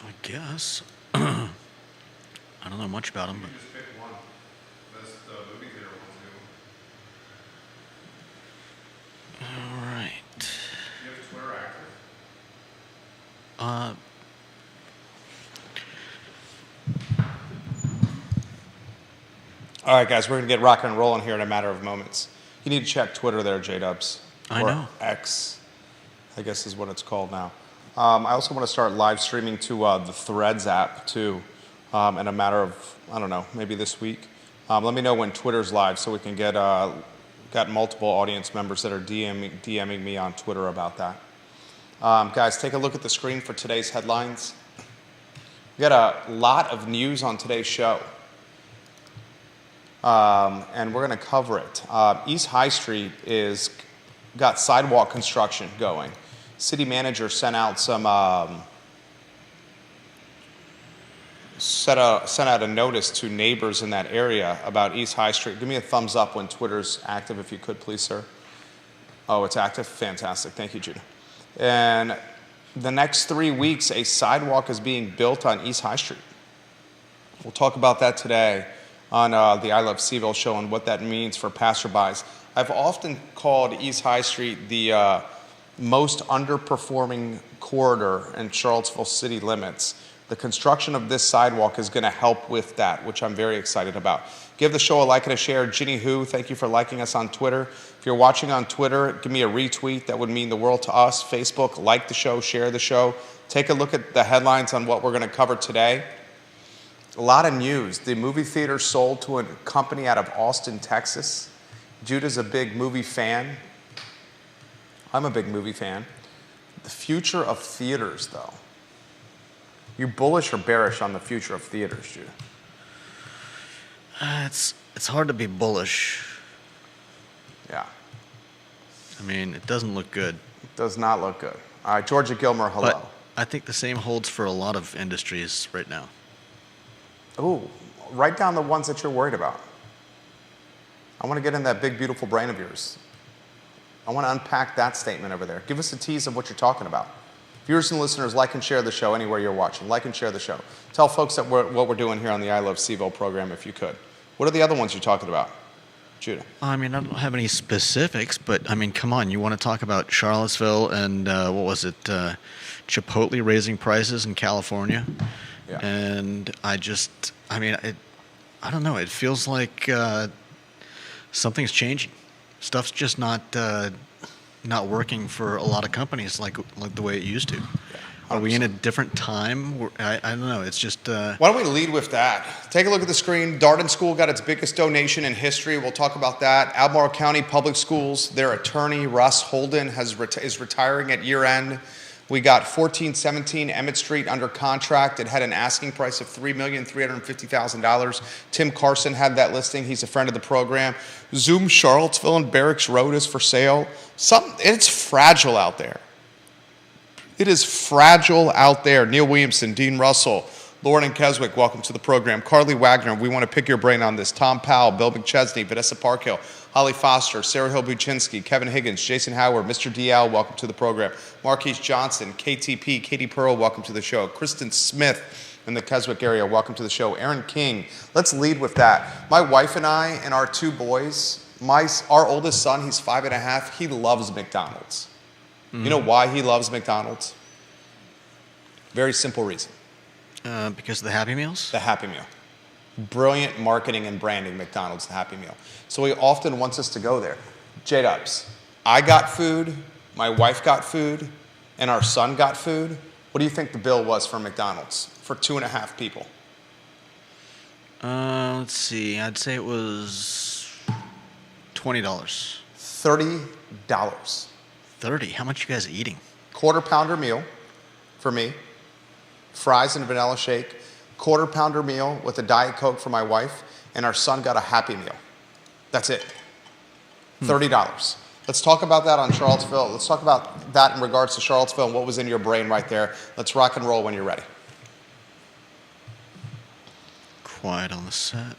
I guess. I don't know much about You him, can just pick one. That's the movie theater one but all right. too. You have Twitter active? Uh, All right, guys, we're going to get rocking and rolling here in a matter of moments. You need to check Twitter there, J-Dubs. I Or know. X, I guess is what it's called now. I also want to start live streaming to the Threads app, too, in a matter of, I don't know, maybe this week. Let me know when Twitter's live so we can get got multiple audience members that are DMing me on Twitter about that. Guys, take a look at the screen for today's headlines. We got a lot of news on today's show. And we're going to cover it. East High Street is got sidewalk construction going. City manager sent out some sent out a notice to neighbors in that area about East High Street. Give me a thumbs up when Twitter's active, if you could, please, sir. Oh, it's active? Fantastic. Thank you, Judah. And the next 3 weeks, a sidewalk is being built on East High Street. We'll talk about that today on the I Love Seville show and what that means for passerbys. I've often called East High Street the most underperforming corridor in Charlottesville city limits. The construction of this sidewalk is going to help with that, which I'm very excited about. Give the show a like and a share. Ginny Who, thank you for liking us on Twitter. If you're watching on Twitter, give me a retweet. That would mean the world to us. Facebook, like the show, share the show. Take a look at the headlines on what we're going to cover today. A lot of news. The movie theater sold to a company out of Austin, Texas. Judah's a big movie fan. I'm a big movie fan. The future of theaters, though. You bullish or bearish on the future of theaters, Judah? It's hard to be bullish. Yeah. I mean, it doesn't look good. It does not look good. All right, Georgia Gilmer, hello. But I think the same holds for a lot of industries right now. Ooh, write down the ones that you're worried about. I want to get in that big, beautiful brain of yours. I want to unpack that statement over there. Give us a tease of what you're talking about. Viewers and listeners, like and share the show anywhere you're watching. Like and share the show. Tell folks that what we're doing here on the I Love Seville program if you could. What are the other ones you're talking about, Judah? I mean, I don't have any specifics, but I mean, come on. You want to talk about Charlottesville and what was it? Chipotle raising prices in California. Yeah. And I don't know. It feels like something's changing. Stuff's just not working for a lot of companies like the way it used to. Yeah, are we in a different time? I don't know. It's just. Why don't we lead with that? Take a look at the screen. Darden School got its biggest donation in history. We'll talk about that. Albemarle County Public Schools, their attorney, Russ Holden, is retiring at year end. We got 1417 Emmett Street under contract. It had an asking price of $3,350,000. Tim Carson had that listing. He's a friend of the program. Zoom Charlottesville and Barracks Road is for sale. It's fragile out there. It is fragile out there. Neil Williamson, Dean Russell, Lauren and Keswick, welcome to the program. Carly Wagner, we want to pick your brain on this. Tom Powell, Bill McChesney, Vanessa Parkhill, Holly Foster, Sarah Hill Buczynski, Kevin Higgins, Jason Howard, Mr. DL, welcome to the program. Marquise Johnson, KTP, Katie Pearl, welcome to the show. Kristen Smith in the Keswick area, welcome to the show. Aaron King, let's lead with that. My wife and I and our two boys, our oldest son, he's 5.5, he loves McDonald's. Mm-hmm. You know why he loves McDonald's? Very simple reason. Because of the Happy Meals? The Happy Meal. Brilliant marketing and branding, McDonald's, the Happy Meal. So he often wants us to go there. J-Dubs, I got food, my wife got food, and our son got food. What do you think the bill was for McDonald's for 2.5 people? Let's see. I'd say it was $20. $30. 30? How much you guys eating? Quarter pounder meal for me. Fries and vanilla shake, quarter pounder meal with a Diet Coke for my wife, and our son got a Happy Meal. That's it. $30. Let's talk about that on Charlottesville. Let's talk about that in regards to Charlottesville and what was in your brain right there. Let's rock and roll when you're ready. Quiet on the set.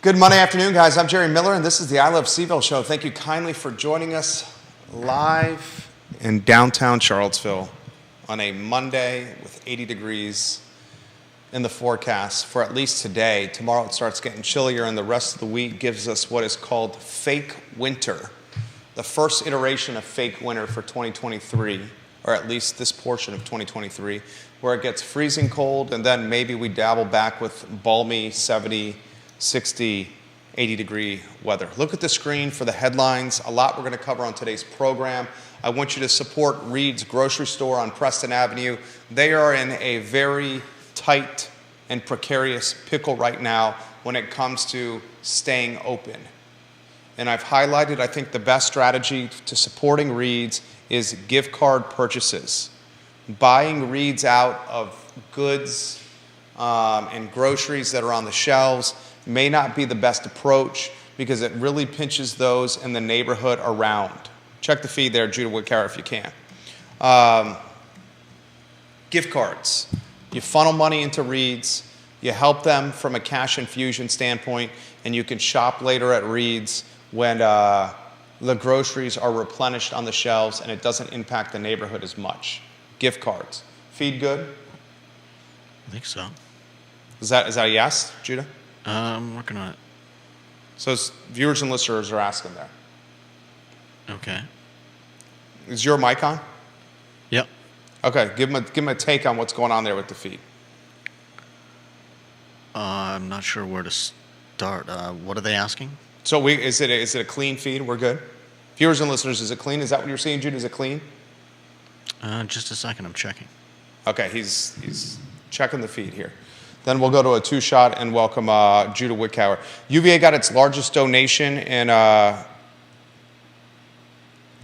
Good Monday afternoon, guys. I'm Jerry Miller, and this is the I Love CVille show. Thank you kindly for joining us live in downtown Charlottesville on a Monday with 80 degrees in the forecast for at least today. Tomorrow it starts getting chillier, and the rest of the week gives us what is called fake winter, the first iteration of fake winter for 2023, or at least this portion of 2023, where it gets freezing cold, and then maybe we dabble back with balmy 70, 60, 80-degree weather. Look at the screen for the headlines. A lot we're going to cover on today's program. I want you to support Reed's Grocery Store on Preston Avenue. They are in a very tight and precarious pickle right now when it comes to staying open. And I've highlighted, I think, the best strategy to supporting Reed's is gift card purchases. Buying Reed's out of goods and groceries that are on the shelves may not be the best approach because it really pinches those in the neighborhood around. Check the feed there, Judah Woodcower, if you can. Gift cards. You funnel money into Reed's, you help them from a cash infusion standpoint, and you can shop later at Reed's when the groceries are replenished on the shelves and it doesn't impact the neighborhood as much. Gift cards. Feed good? I think so. Is that a yes, Judah? I'm working on it. So viewers and listeners are asking there. Okay. Is your mic on? Yep. Okay, give him a take on what's going on there with the feed. I'm not sure where to start. What are they asking? So is it a clean feed? We're good? Viewers and listeners, is it clean? Is that what you're seeing, Judah? Is it clean? Just a second. I'm checking. Okay, he's checking the feed here. Then we'll go to a two-shot and welcome Judah Woodcower. UVA got its largest donation in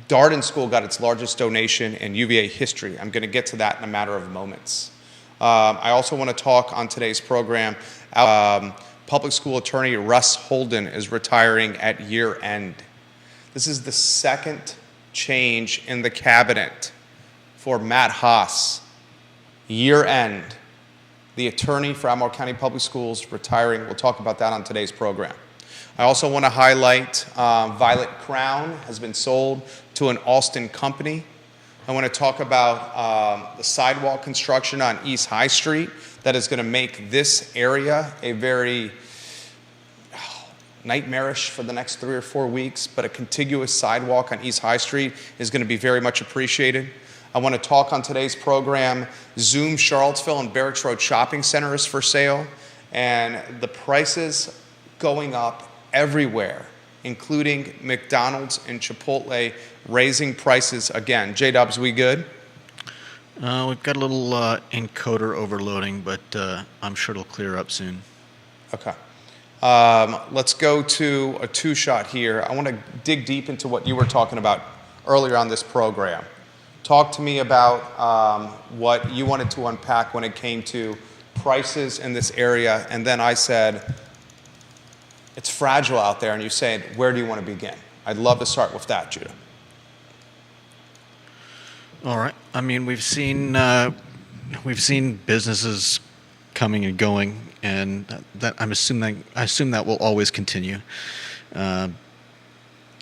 Darden School got its largest donation in UVA history. I'm going to get to that in a matter of moments. I also want to talk on today's program. Public school attorney Russ Holden is retiring at year end. This is the second change in the cabinet for Matt Haas. Year end. The attorney for Albemarle County Public Schools retiring. We'll talk about that on today's program. I also want to highlight Violet Crown has been sold to an Austin company. I want to talk about the sidewalk construction on East High Street that is going to make this area a very nightmarish for the next 3 or 4 weeks, but a contiguous sidewalk on East High Street is going to be very much appreciated. I want to talk on today's program, Zoom Charlottesville and Barracks Road Shopping Center is for sale, and the prices going up everywhere, including McDonald's and Chipotle raising prices again. J-Dubs, we good? We've got a little encoder overloading, but I'm sure it'll clear up soon. Okay. Let's go to a two-shot here. I want to dig deep into what you were talking about earlier on this program. Talk to me about what you wanted to unpack when it came to prices in this area, and then I said, it's fragile out there, and you said, where do you want to begin? I'd love to start with that, Judah. All right. I mean, we've seen businesses coming and going, and that I assume that will always continue.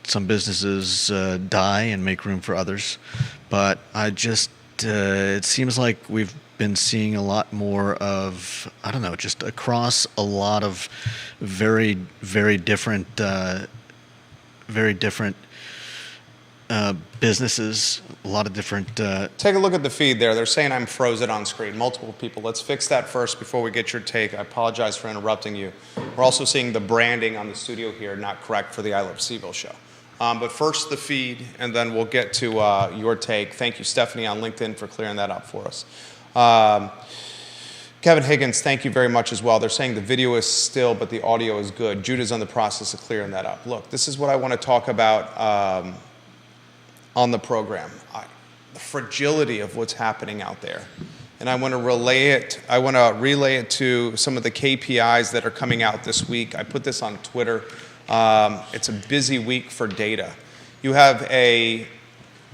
Some businesses die and make room for others, but it seems like we've been seeing a lot more of, I don't know, just across a lot of very, very different businesses, a lot of different... Take a look at the feed there. They're saying I'm frozen on screen. Multiple people. Let's fix that first before we get your take. I apologize for interrupting you. We're also seeing the branding on the studio here not correct for the I Love CVille show. But first the feed, and then we'll get to your take. Thank you, Stephanie, on LinkedIn for clearing that up for us. Kevin Higgins, thank you very much as well. They're saying the video is still, but the audio is good. Judah's on the process of clearing that up. Look, this is what I want to talk about on the program. The fragility of what's happening out there. And I want to relay it to some of the KPIs that are coming out this week. I put this on Twitter. It's a busy week for data. You have a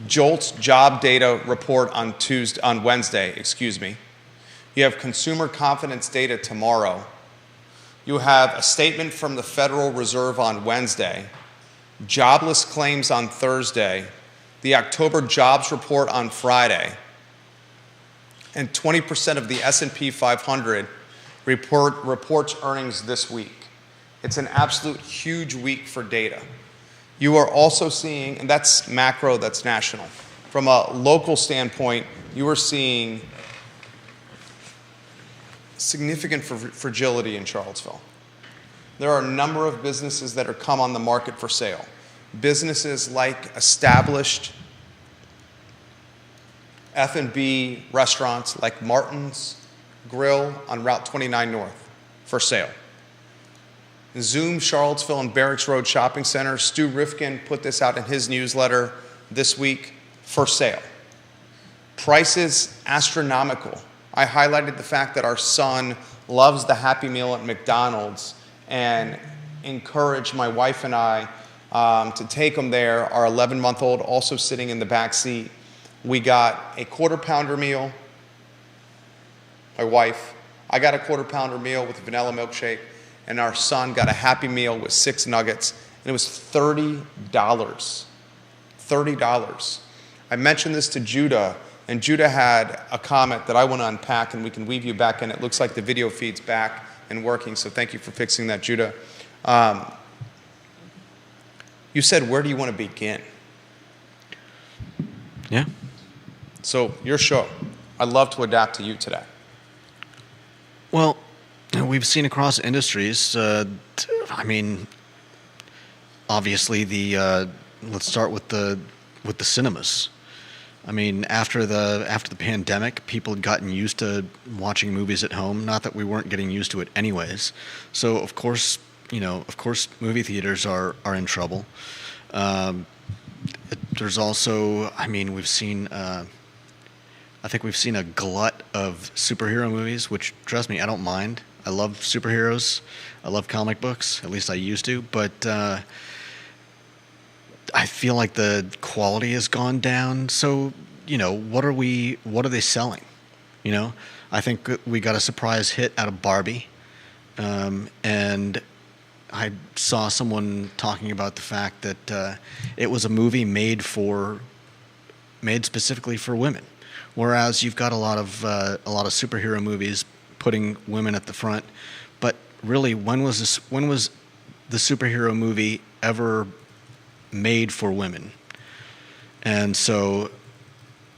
JOLTS job data report on Wednesday. You have consumer confidence data tomorrow. You have a statement from the Federal Reserve on Wednesday, jobless claims on Thursday, the October jobs report on Friday, and 20% of the S&P 500 reports earnings this week. It's an absolute huge week for data. You are also seeing, and that's macro, that's national. From a local standpoint, you are seeing significant fragility in Charlottesville. There are a number of businesses that are come on the market for sale. Businesses like established F&B restaurants like Martin's Grill on Route 29 North for sale. Zoom Charlottesville and Barracks Road Shopping Center, Stu Rifkin put this out in his newsletter this week, for sale. Prices astronomical. I highlighted the fact that our son loves the Happy Meal at McDonald's and encouraged my wife and I to take him there. Our 11-month-old also sitting in the back seat. We got a quarter-pounder meal. My wife, I got a quarter-pounder meal with a vanilla milkshake, and our son got a Happy Meal with 6 nuggets, and it was $30. $30. I mentioned this to Judah, and Judah had a comment that I want to unpack, and we can weave you back in. It looks like the video feed's back and working, so thank you for fixing that, Judah. You said, where do you want to begin? Yeah. So, your show. I'd love to adapt to you today. Well, we've seen across industries, I mean, obviously let's start with the cinemas. I mean, after the pandemic, people had gotten used to watching movies at home. Not that we weren't getting used to it anyways. So of course, movie theaters are in trouble. There's also, I mean, we've seen, I think we've seen a glut of superhero movies, which, trust me, I don't mind. I love superheroes. I love comic books. At least I used to. But I feel like the quality has gone down. So, what are they selling? I think we got a surprise hit out of Barbie. And I saw someone talking about the fact that it was a movie made specifically for women. Whereas you've got a lot of superhero movies putting women at the front. But really, when was the superhero movie ever made for women? And so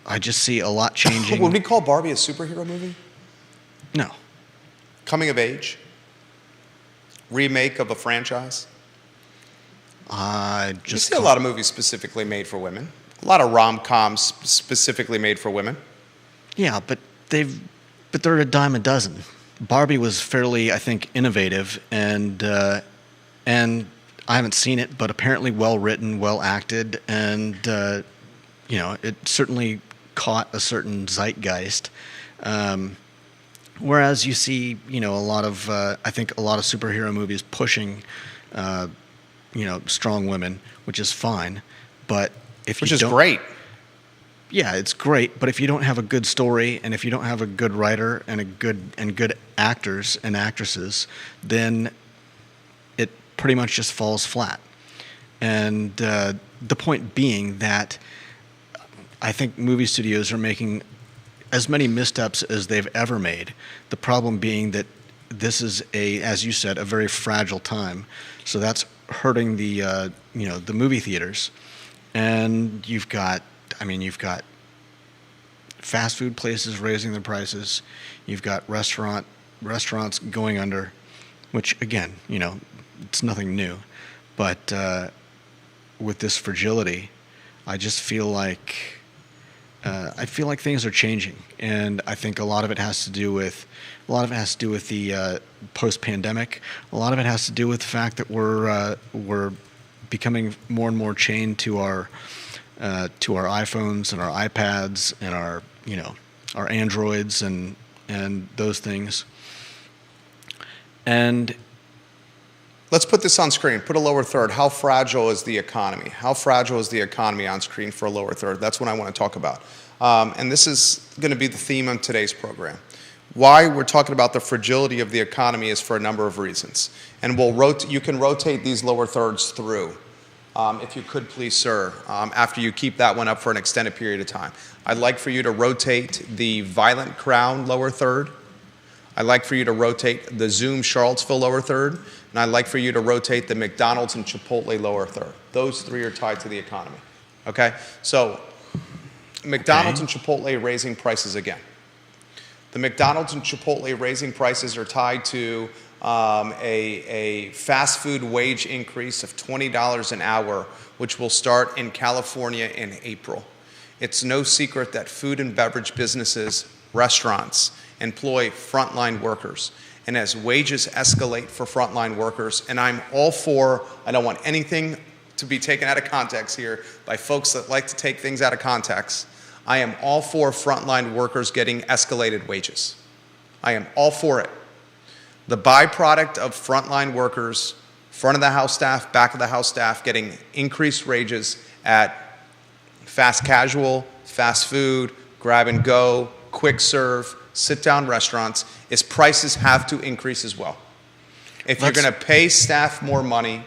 I just see a lot changing. Would we call Barbie a superhero movie? No. Coming of age? Remake of a franchise? You see a lot of movies specifically made for women. A lot of rom-coms specifically made for women. Yeah, but they're a dime a dozen. Barbie was fairly, I think, innovative, and I haven't seen it, but apparently well written, well acted, and it certainly caught a certain zeitgeist. Whereas you see, a lot of superhero movies pushing, strong women, which is fine, but which is great. Yeah, it's great, but if you don't have a good story, and if you don't have a good writer and good actors and actresses, then it pretty much just falls flat. And the point being that I think movie studios are making as many missteps as they've ever made. The problem being that this is as you said, a very fragile time. So that's hurting the movie theaters. And you've got fast food places raising their prices. You've got restaurants going under, which again, it's nothing new. But with this fragility, I just feel like things are changing, and I think a lot of it has to do with the post-pandemic. A lot of it has to do with the fact that we're becoming more and more chained to our iPhones and our iPads and our Androids and those things. And let's put this on screen. Put a lower third. How fragile is the economy? How fragile is the economy on screen for a lower third? That's what I want to talk about. And this is going to be the theme of today's program. Why we're talking about the fragility of the economy is for a number of reasons. And you can rotate these lower thirds through. If you could please, sir, after you keep that one up for an extended period of time. I'd like for you to rotate the Violent Crown lower third. I'd like for you to rotate the Zoom Charlottesville lower third. And I'd like for you to rotate the McDonald's and Chipotle lower third. Those three are tied to the economy. Okay? So McDonald's and Chipotle raising prices again. The McDonald's and Chipotle raising prices are tied to a fast food wage increase of $20 an hour, which will start in California in April. It's no secret that food and beverage businesses, restaurants, employ frontline workers. And as wages escalate for frontline workers, and I'm all for, I don't want anything to be taken out of context here by folks that like to take things out of context. I am all for frontline workers getting escalated wages. I am all for it. The byproduct of frontline workers, front of the house staff, back of the house staff getting increased wages at fast casual, fast food, grab and go, quick serve, sit down restaurants is prices have to increase as well. If you're going to pay staff more money,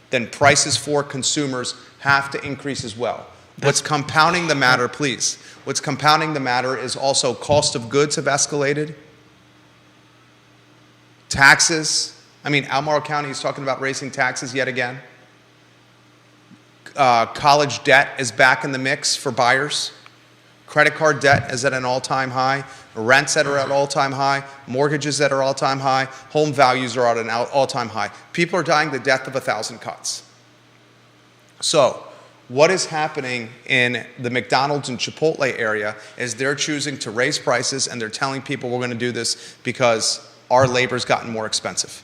then prices for consumers have to increase as well. What's compounding the matter, please, what's compounding the matter is also cost of goods have escalated. Taxes. I mean, Albemarle County is talking about raising taxes yet again. College debt is back in the mix for buyers. Credit card debt is at an all-time high. Rents that are at all-time high. Mortgages that are all-time high. Home values are at an all-time high. People are dying the death of 1,000 cuts. So, what is happening in the McDonald's and Chipotle area is they're choosing to raise prices and they're telling people we're going to do this because our labor's gotten more expensive.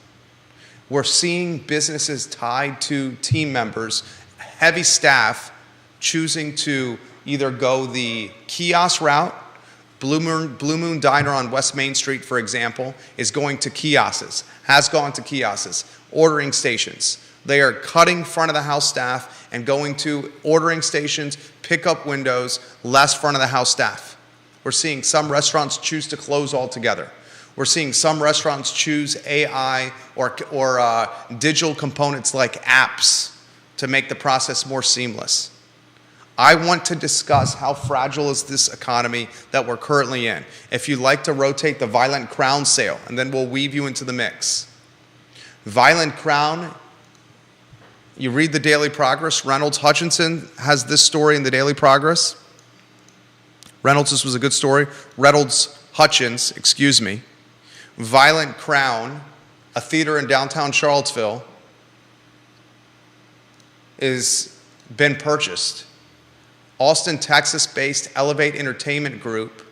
We're seeing businesses tied to team members, heavy staff, choosing to either go the kiosk route. Blue Moon Diner on West Main Street, for example, is going to kiosks, has gone to kiosks, ordering stations. They are cutting front of the house staff and going to ordering stations, pickup windows, less front of the house staff. We're seeing some restaurants choose to close altogether. We're seeing some restaurants choose AI or digital components like apps to make the process more seamless. I want to discuss how fragile is this economy that we're currently in. If you'd like to rotate the Violent Crown sale, and then we'll weave you into the mix. Violent Crown, you read the Daily Progress. Reynolds Hutchinson has this story in the Daily Progress. Reynolds, this was a good story. Hutchins, excuse me. Violent Crown, a theater in downtown Charlottesville, is been purchased. Austin, Texas-based Elevate Entertainment Group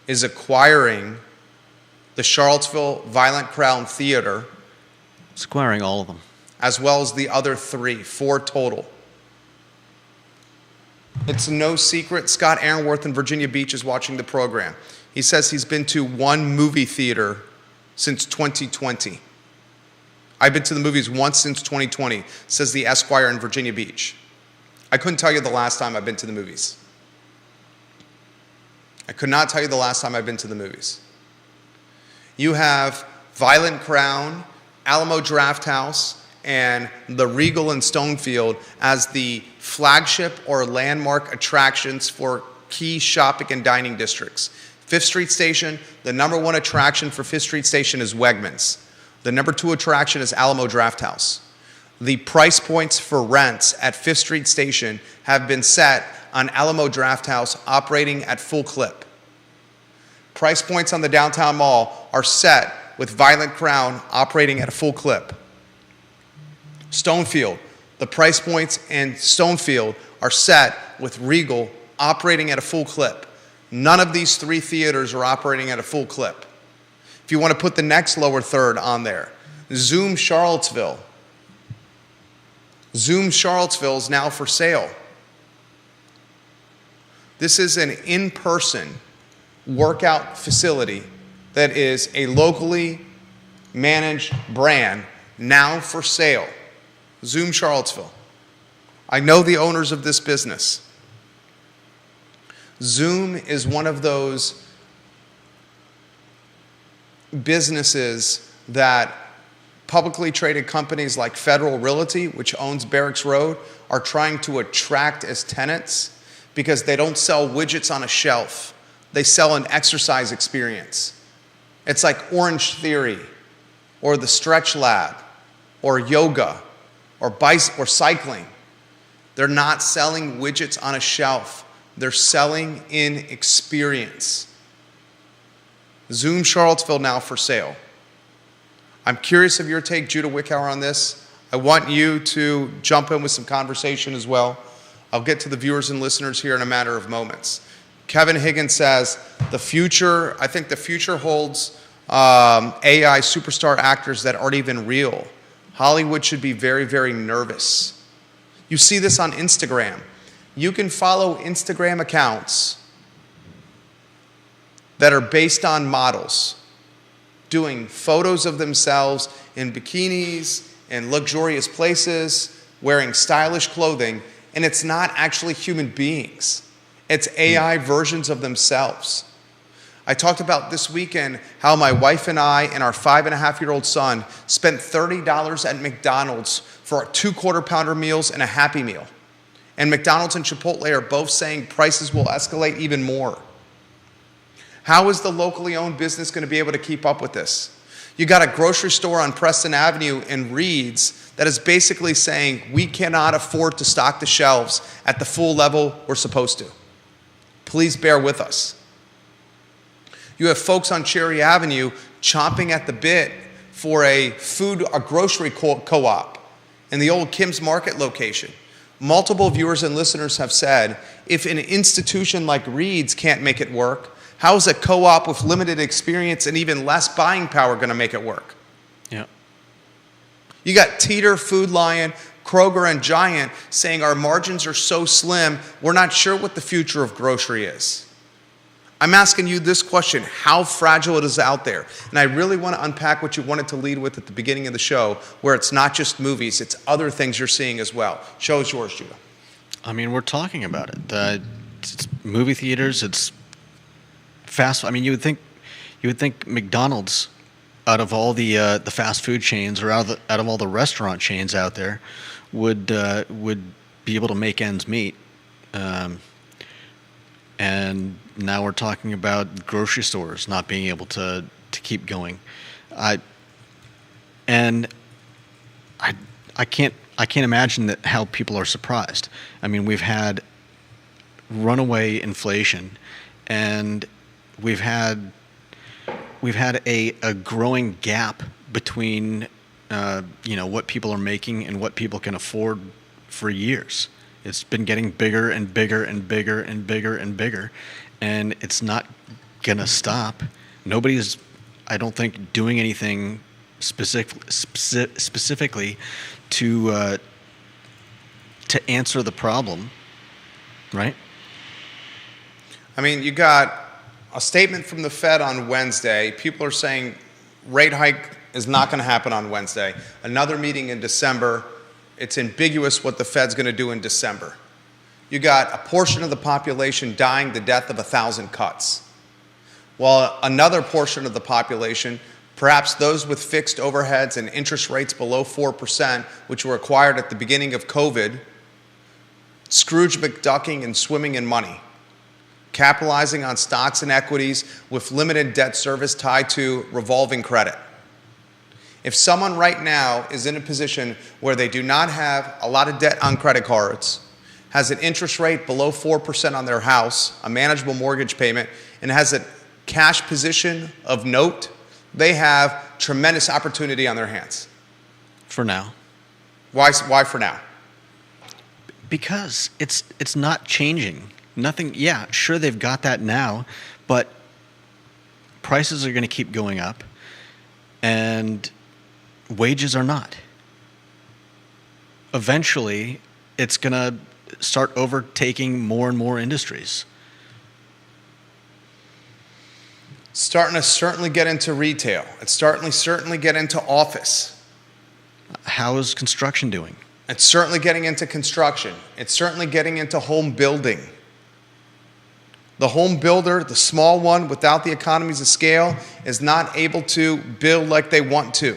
is acquiring the Charlottesville Violent Crown Theater. It's acquiring all of them. As well as the other four total. It's no secret Scott Aaronworth in Virginia Beach is watching the program. He says he's been to one movie theater since 2020. I've been to the movies once since 2020, says the Esquire in Virginia Beach. I couldn't tell you the last time I've been to the movies. I could not tell you the last time I've been to the movies. You have Violent Crown, Alamo Drafthouse, and the Regal in Stonefield as the flagship or landmark attractions for key shopping and dining districts. Fifth Street Station, the number one attraction for Fifth Street Station is Wegmans. The number two attraction is Alamo Drafthouse. The price points for rents at Fifth Street Station have been set on Alamo Drafthouse operating at full clip. Price points on the downtown mall are set with Violent Crown operating at a full clip. Stonefield, the price points in Stonefield are set with Regal operating at a full clip. None of these three theaters are operating at a full clip. If you want to put the next lower third on there, Zoom Charlottesville. Zoom Charlottesville is now for sale. This is an in-person workout facility that is a locally managed brand now for sale. Zoom Charlottesville. I know the owners of this business. Zoom is one of those businesses that publicly traded companies like Federal Realty, which owns Barracks Road, are trying to attract as tenants because they don't sell widgets on a shelf. They sell an exercise experience. It's like Orange Theory or the Stretch Lab or yoga or cycling. They're not selling widgets on a shelf. They're selling in experience. Zoom Charlottesville now for sale. I'm curious of your take, Judah Wickhauer, on this. I want you to jump in with some conversation as well. I'll get to the viewers and listeners here in a matter of moments. Kevin Higgins says, I think the future holds AI superstar actors that aren't even real. Hollywood should be very, very nervous. You see this on Instagram. You can follow Instagram accounts that are based on models doing photos of themselves in bikinis and luxurious places, wearing stylish clothing, and it's not actually human beings. It's AI versions of themselves. I talked about this weekend how my wife and I and our 5.5-year-old son spent $30 at McDonald's for 2 quarter-pounder meals and a Happy Meal. And McDonald's and Chipotle are both saying prices will escalate even more. How is the locally owned business going to be able to keep up with this? You got a grocery store on Preston Avenue in Reeds that is basically saying we cannot afford to stock the shelves at the full level we're supposed to. Please bear with us. You have folks on Cherry Avenue chomping at the bit for a grocery co-op in the old Kim's Market location. Multiple viewers and listeners have said, if an institution like Reed's can't make it work, how is a co-op with limited experience and even less buying power going to make it work? Yeah. You got Teeter, Food Lion, Kroger, and Giant saying our margins are so slim, we're not sure what the future of grocery is. I'm asking you this question, how fragile it is out there. And I really want to unpack what you wanted to lead with at the beginning of the show, where it's not just movies, it's other things you're seeing as well. Show is yours, Judah. I mean, we're talking about it. It's movie theaters, it's fast. I mean, you would think McDonald's, out of all the fast food chains or out of all the restaurant chains out there, would be able to make ends meet. And now we're talking about grocery stores not being able to keep going. I can't imagine how people are surprised. I mean, we've had runaway inflation, and we've had a growing gap between what people are making and what people can afford for years. It's been getting bigger and bigger and bigger and bigger and bigger, and it's not gonna stop. Nobody's, I don't think, doing anything specifically to answer the problem, right? I mean, you got a statement from the Fed on Wednesday. People are saying rate hike is not going to happen on Wednesday. Another meeting in December. It's ambiguous what the Fed's going to do in December. You got a portion of the population dying the death of 1,000 cuts, while another portion of the population, perhaps those with fixed overheads and interest rates below 4%, which were acquired at the beginning of COVID, Scrooge McDucking and swimming in money, capitalizing on stocks and equities with limited debt service tied to revolving credit. If someone right now is in a position where they do not have a lot of debt on credit cards, has an interest rate below 4% on their house, a manageable mortgage payment, and has a cash position of note, they have tremendous opportunity on their hands. For now. Why for now? Because it's not changing. Nothing, yeah, sure they've got that now, but prices are going to keep going up, and wages are not. Eventually, it's going to start overtaking more and more industries. Starting to certainly get into retail. It's certainly get into office. How is construction doing? It's certainly getting into construction. It's certainly getting into home building. The home builder, the small one without the economies of scale, is not able to build like they want to.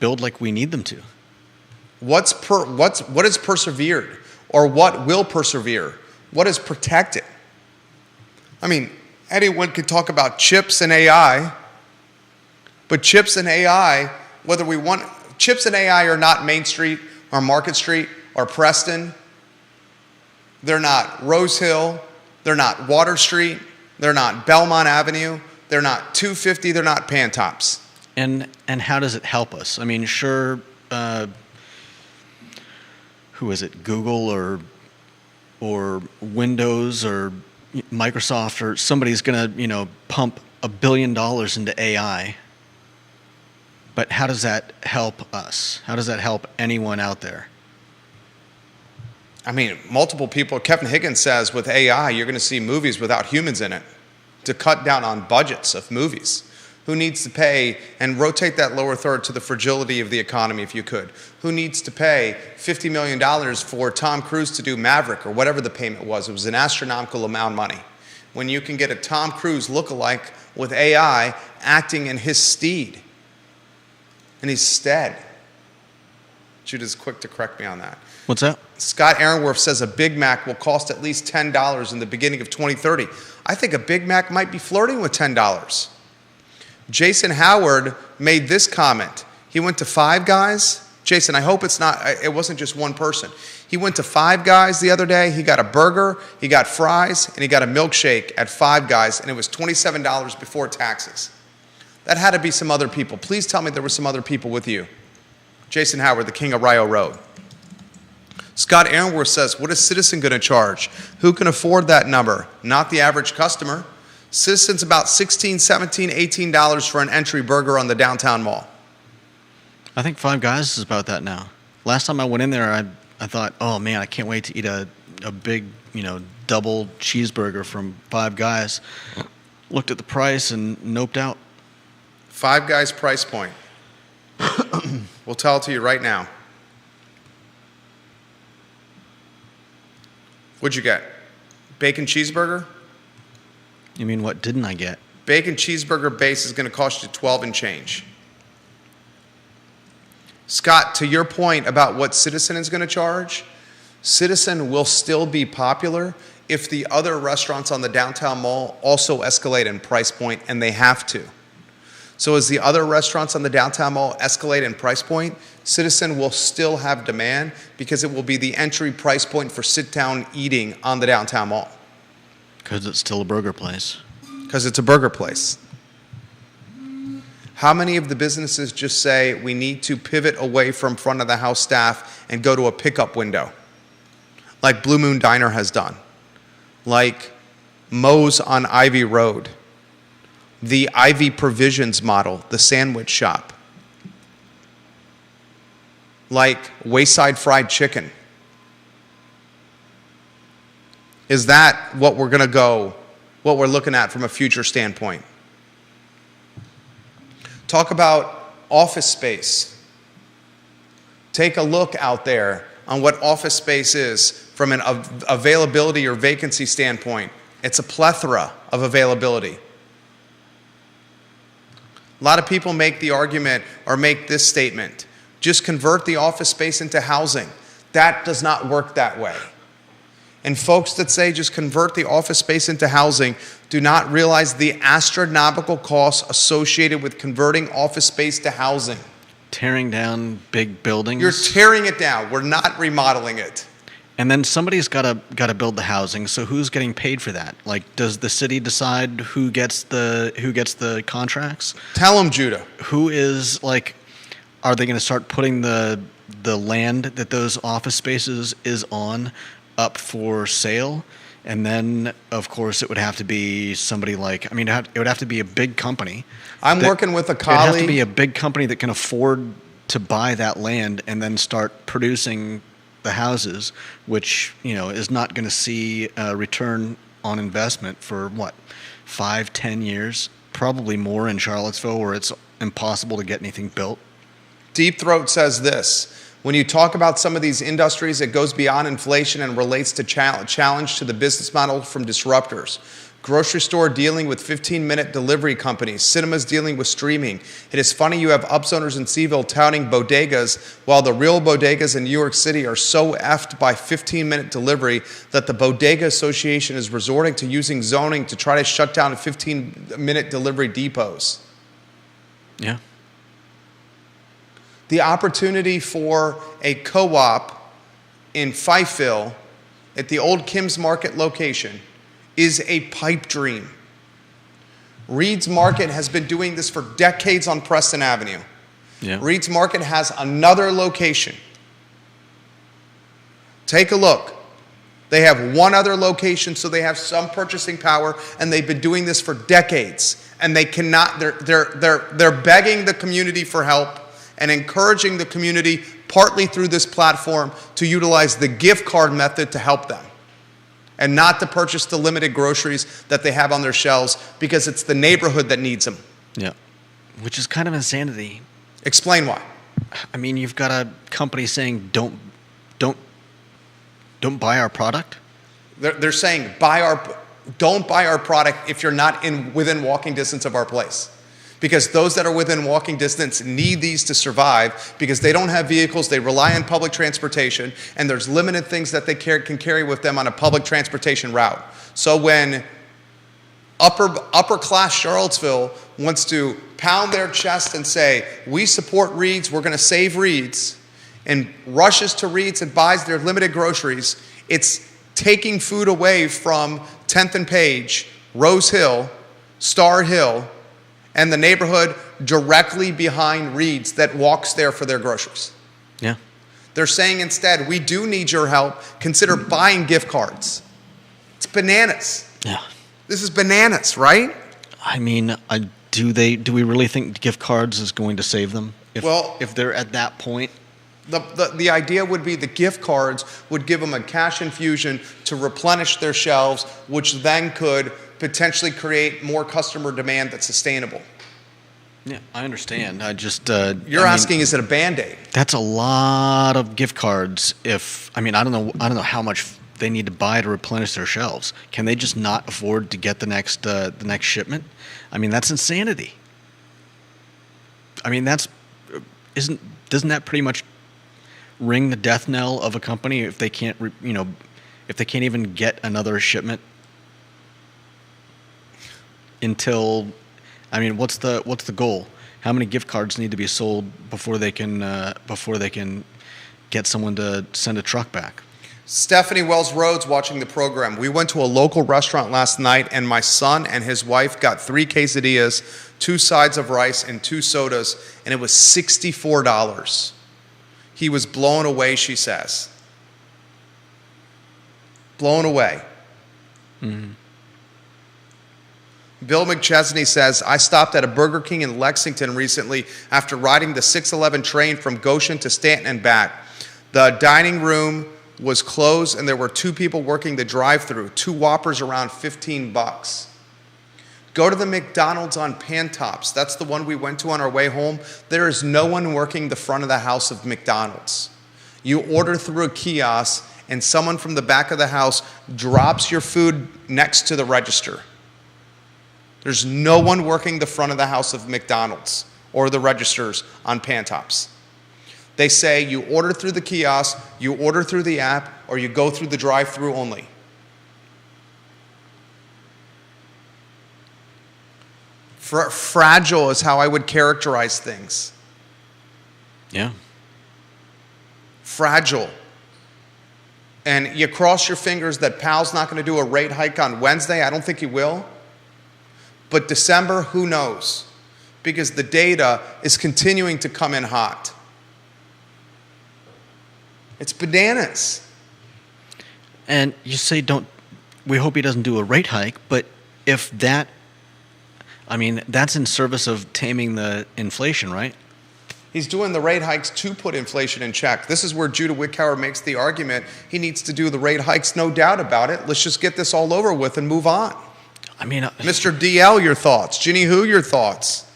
Build like we need them to. What is persevered, or what will persevere? What is protected? I mean, anyone could talk about chips and AI, but chips and AI, chips and AI are not Main Street or Market Street or Preston. They're not Rose Hill. They're not Water Street. They're not Belmont Avenue. They're not 250. They're not Pantops. And how does it help us? I mean, sure, who is it? Google or Windows or Microsoft or somebody's going to, pump $1 billion into AI. But how does that help us? How does that help anyone out there? I mean, multiple people, Kevin Higgins says with AI, you're going to see movies without humans in it to cut down on budgets of movies. Who needs to pay, and rotate that lower third to the fragility of the economy if you could. Who needs to pay $50 million for Tom Cruise to do Maverick or whatever the payment was? It was an astronomical amount of money. When you can get a Tom Cruise lookalike with AI acting in his stead. In his stead. Judah's quick to correct me on that. What's that? Scott Aaronworth says a Big Mac will cost at least $10 in the beginning of 2030. I think a Big Mac might be flirting with $10. Jason Howard made this comment. He went to Five Guys. Jason, I hope it wasn't just one person. He went to Five Guys the other day. He got a burger, he got fries, and he got a milkshake at Five Guys, and it was $27 before taxes. That had to be some other people. Please tell me there were some other people with you. Jason Howard, the king of Rio Road. Scott Aaronworth says, what is Citizen going to charge? Who can afford that number? Not the average customer. Citizen's about $16, $17, $18 for an entry burger on the downtown mall. I think Five Guys is about that now. Last time I went in there, I thought, oh man, I can't wait to eat a big, double cheeseburger from Five Guys. Looked at the price and noped out. Five Guys price point. We'll tell it to you right now. What'd you get? Bacon cheeseburger? You mean what didn't I get? Bacon cheeseburger base is going to cost you $12 and change. Scott, to your point about what Citizen is going to charge, Citizen will still be popular if the other restaurants on the downtown mall also escalate in price point, and they have to. So as the other restaurants on the downtown mall escalate in price point, Citizen will still have demand because it will be the entry price point for sit-down eating on the downtown mall. Because it's still a burger place. Because it's a burger place. How many of the businesses just say we need to pivot away from front of the house staff and go to a pickup window? Like Blue Moon Diner has done. Like Moe's on Ivy Road. The Ivy Provisions model, the sandwich shop. Like Wayside Fried Chicken. Is that what we're looking at from a future standpoint? Talk about office space. Take a look out there on what office space is from an availability or vacancy standpoint. It's a plethora of availability. A lot of people make the argument or make this statement, just convert the office space into housing. That does not work that way. And folks that say just convert the office space into housing do not realize the astronomical costs associated with converting office space to housing. Tearing down big buildings. You're tearing it down. We're not remodeling it. And then somebody's got to build the housing. So who's getting paid for that? Like, does the city decide who gets the contracts? Tell them, Judah. Who is like? Are they going to start putting the land that those office spaces is on up for sale? And then, of course, it would have to be somebody like. I mean, it would have to be a big company. I'm working with a colleague. It would have to be a big company that can afford to buy that land and then start producing the houses, which is not going to see a return on investment for 5-10 years, probably more in Charlottesville, where it's impossible to get anything built. Deep Throat says this: When you talk about some of these industries, it goes beyond inflation and relates to challenge to the business model from disruptors. Grocery store dealing with 15-minute delivery companies. Cinemas dealing with streaming. It is funny you have upzoners in Seville touting bodegas while the real bodegas in New York City are so effed by 15-minute delivery that the Bodega Association is resorting to using zoning to try to shut down 15-minute delivery depots. Yeah. The opportunity for a co-op in Fifeville at the old Kim's Market location is a pipe dream. Reed's Market has been doing this for decades on Preston Avenue. Yeah. Reed's Market has another location. Take a look. They have one other location, so they have some purchasing power, and they've been doing this for decades. And they cannot, they're begging the community for help and encouraging the community, partly through this platform, to utilize the gift card method to help them, and not to purchase the limited groceries that they have on their shelves because it's the neighborhood that needs them. Yeah. Which is kind of insanity. Explain why. I mean, you've got a company saying don't buy our product. They're saying don't buy our product if you're not within walking distance of our place. Because those that are within walking distance need these to survive because they don't have vehicles, they rely on public transportation, and there's limited things that they can carry with them on a public transportation route. So when upper class Charlottesville wants to pound their chest and say, we support Reed's, we're going to save Reed's, and rushes to Reed's and buys their limited groceries, it's taking food away from 10th and Page, Rose Hill, Star Hill, and the neighborhood directly behind Reed's that walks there for their groceries. Yeah. They're saying instead, we do need your help. Consider buying gift cards. It's bananas. Yeah. This is bananas, right? I mean, do we really think gift cards is going to save them? If they're at that point? The idea would be the gift cards would give them a cash infusion to replenish their shelves, which then could potentially create more customer demand that's sustainable. Yeah, I understand. I just You're asking, is it a Band-Aid? That's a lot of gift cards. I don't know how much they need to buy to replenish their shelves. Can they just not afford to get the next shipment? I mean, that's insanity. I mean, doesn't that pretty much ring the death knell of a company if they can't if they can't even get another shipment until, I mean, what's the goal? How many gift cards need to be sold before they can get someone to send a truck back? Stephanie Wells Rhodes watching the program. We went to a local restaurant last night, and my son and his wife got 3 quesadillas, 2 sides of rice, and 2 sodas, and it was $64. He was blown away, she says. Blown away. Mm-hmm. Bill McChesney says, I stopped at a Burger King in Lexington recently after riding the 611 train from Goshen to Stanton and back. The dining room was closed and there were 2 people working the drive-thru, 2 Whoppers around $15. Go to the McDonald's on Pantops. That's the one we went to on our way home. There is no one working the front of the house of McDonald's. You order through a kiosk and someone from the back of the house drops your food next to the register. There's no one working the front of the house of McDonald's or the registers on Pantops. They say you order through the kiosk, you order through the app, or you go through the drive-thru only. Fragile is how I would characterize things. Yeah. Fragile. And you cross your fingers that Powell's not going to do a rate hike on Wednesday. I don't think he will. But December, who knows? Because the data is continuing to come in hot. It's bananas. And you say we hope he doesn't do a rate hike, but if that, I mean, that's in service of taming the inflation, right? He's doing the rate hikes to put inflation in check. This is where Judah Wickower makes the argument he needs to do the rate hikes, no doubt about it. Let's just get this all over with and move on. I mean, Mr. DL, your thoughts. Ginny Who, your thoughts.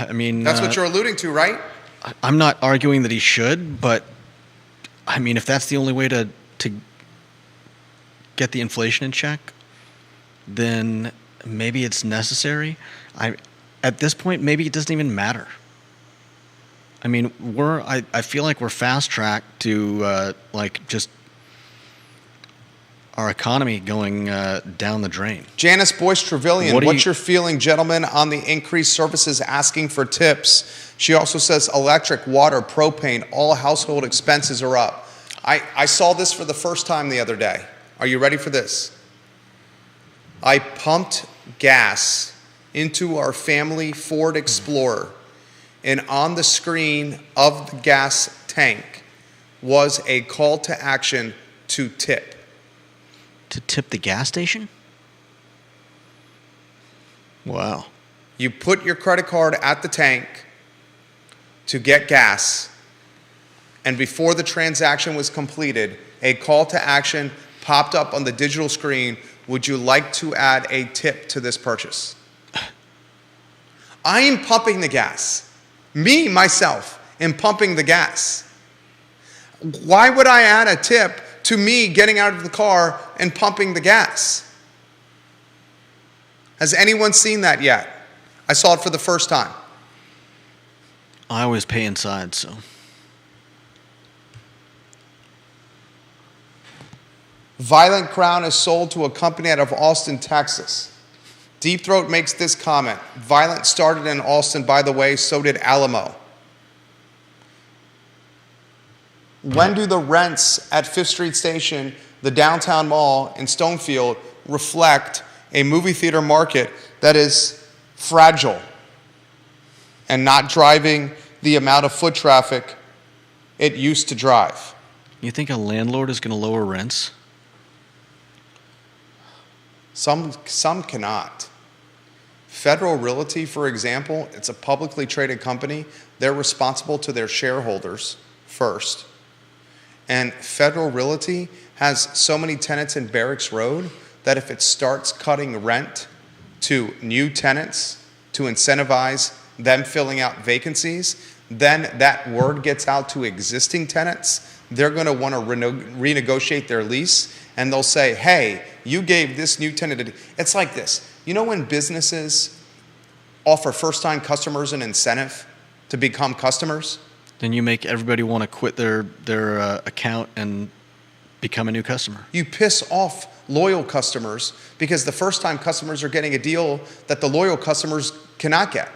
I mean, That's what you're alluding to, right? I'm not arguing that he should, but I mean, if that's the only way to get the inflation in check, then maybe it's necessary. At this point, maybe it doesn't even matter. I mean, I feel like we're fast tracked to like just our economy going down the drain. Janice Boyce Trevelyan, what's your feeling, gentlemen, on the increased services asking for tips? She also says electric, water, propane, all household expenses are up. I saw this for the first time the other day. Are you ready for this? I pumped gas into our family Ford Explorer, and on the screen of the gas tank was a call to action to tip. To tip the gas station? Wow. You put your credit card at the tank to get gas, and before the transaction was completed, a call to action popped up on the digital screen. Would you like to add a tip to this purchase? I am pumping the gas. Me, myself, am pumping the gas. Why would I add a tip to me getting out of the car and pumping the gas? Has anyone seen that yet? I saw it for the first time. I always pay inside, so. Violent Crown is sold to a company out of Austin, Texas. Deep Throat makes this comment. Violent started in Austin, by the way, so did Alamo. When do the rents at Fifth Street Station, the downtown mall in Stonefield, reflect a movie theater market that is fragile and not driving the amount of foot traffic it used to drive? You think a landlord is going to lower rents? Some cannot. Federal Realty, for example, it's a publicly traded company. They're responsible to their shareholders first. And Federal Realty has so many tenants in Barracks Road that if it starts cutting rent to new tenants to incentivize them filling out vacancies, then that word gets out to existing tenants. They're going to want to renegotiate their lease, and they'll say, hey, you gave this new tenant It's like this. You know when businesses offer first-time customers an incentive to become customers? Then you make everybody want to quit their account and become a new customer. You piss off loyal customers because the first-time customers are getting a deal that the loyal customers cannot get.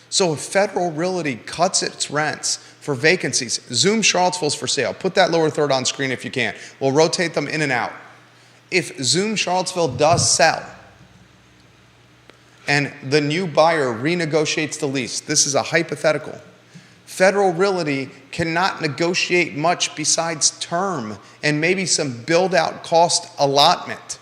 So if Federal Realty cuts its rents for vacancies, Zoom Charlottesville's for sale. Put that lower third on screen if you can. We'll rotate them in and out. If Zoom Charlottesville does sell and the new buyer renegotiates the lease, this is a hypothetical, Federal Realty cannot negotiate much besides term and maybe some build-out cost allotment.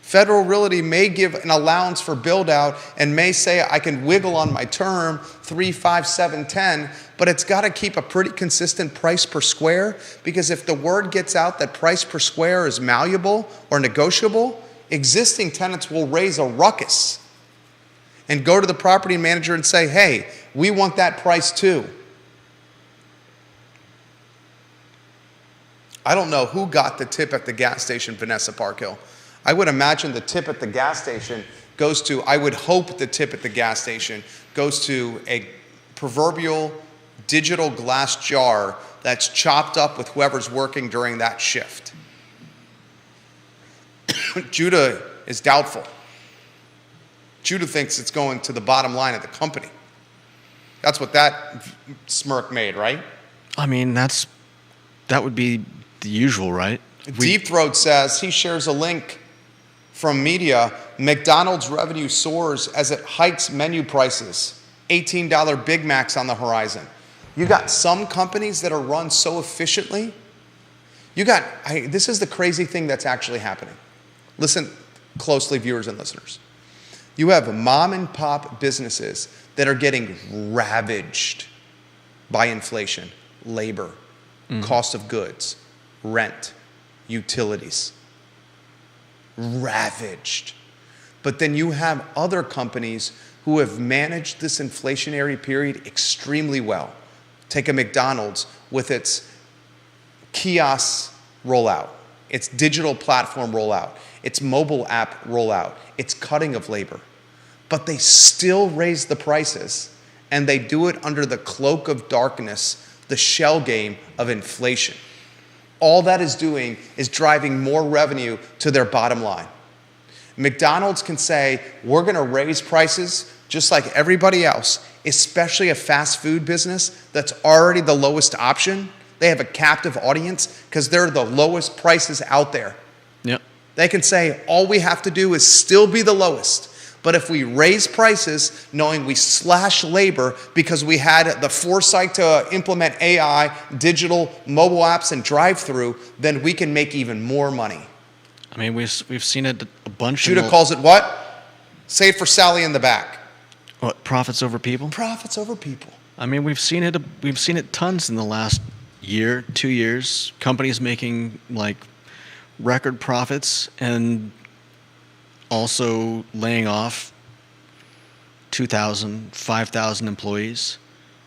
Federal Realty may give an allowance for build-out and may say I can wiggle on my term 3, 5, 7, 10, but it's got to keep a pretty consistent price per square, because if the word gets out that price per square is malleable or negotiable, existing tenants will raise a ruckus and go to the property manager and say, hey, we want that price too. I don't know who got the tip at the gas station, Vanessa Parkhill. I would imagine the tip at the gas station goes to, I would hope the tip at the gas station goes to a proverbial digital glass jar that's chopped up with whoever's working during that shift. Judah is doubtful. Judah thinks it's going to the bottom line of the company. That's what that smirk made, right? I mean, that would be the usual, right? Deep Throat says he shares a link from media. McDonald's revenue soars as it hikes menu prices. $18 Big Macs on the horizon. You got some companies that are run so efficiently. This is the crazy thing that's actually happening. Listen closely, viewers and listeners. You have mom and pop businesses that are getting ravaged by inflation, labor, cost of goods, rent, utilities. Ravaged. But then you have other companies who have managed this inflationary period extremely well. Take a McDonald's with its kiosk rollout, its digital platform rollout, its mobile app rollout, its cutting of labor. But they still raise the prices, and they do it under the cloak of darkness, the shell game of inflation. All that is doing is driving more revenue to their bottom line. McDonald's can say, we're going to raise prices just like everybody else, especially a fast food business that's already the lowest option. They have a captive audience because they're the lowest prices out there. Yep. They can say, all we have to do is still be the lowest. But if we raise prices, knowing we slash labor because we had the foresight to implement AI, digital, mobile apps, and drive-through, then we can make even more money. I mean, we've seen it a bunch. Judah calls it what? Say it for Sally in the back. What, profits over people? Profits over people. I mean, we've seen it. We've seen it tons in the last year, 2 years. Companies making like record profits and also laying off 2,000, 5,000 employees.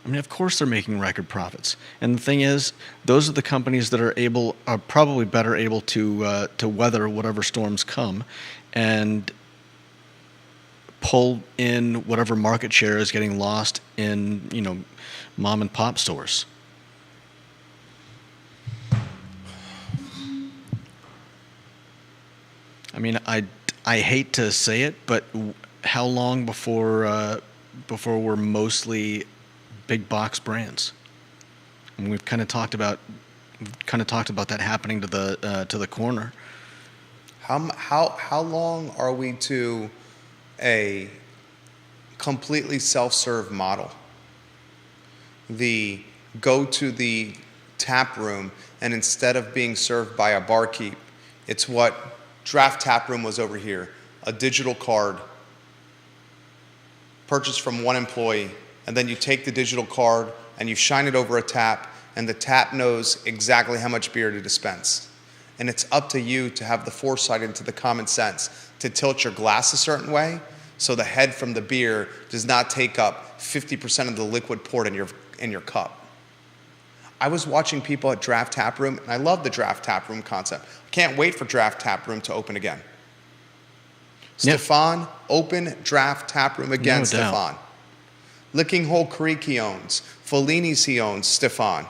I mean, of course they're making record profits. And the thing is, those are the companies that are probably better able to weather whatever storms come, and pull in whatever market share is getting lost in, mom and pop stores. I mean, I hate to say it, but how long before we're mostly big box brands? And we've kind of talked about that happening to the corner. How long are we to a completely self-serve model? The go to the tap room, and instead of being served by a barkeep, it's what Draft Tap Room was over here, a digital card purchased from one employee, and then you take the digital card and you shine it over a tap, and the tap knows exactly how much beer to dispense. And it's up to you to have the foresight into the common sense to tilt your glass a certain way so the head from the beer does not take up 50% of the liquid poured in your cup. I was watching people at Draft Tap Room, and I love the Draft Tap Room concept. I can't wait for Draft Tap Room to open again. Yeah. Stefan, open Draft Tap Room again, No Stefan. doubt. Licking Hole Creek he owns. Fellini's he owns, Stefan.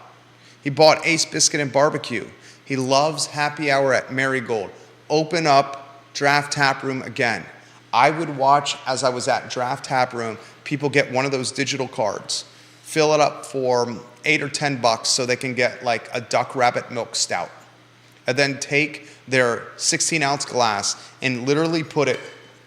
He bought Ace Biscuit and Barbecue. He loves happy hour at Marigold. Open up Draft Tap Room again. I would watch, as I was at Draft Tap Room, people get one of those digital cards, fill it up for $8 or $10 so they can get like a Duck Rabbit Milk Stout, and then take their 16-ounce glass and literally put it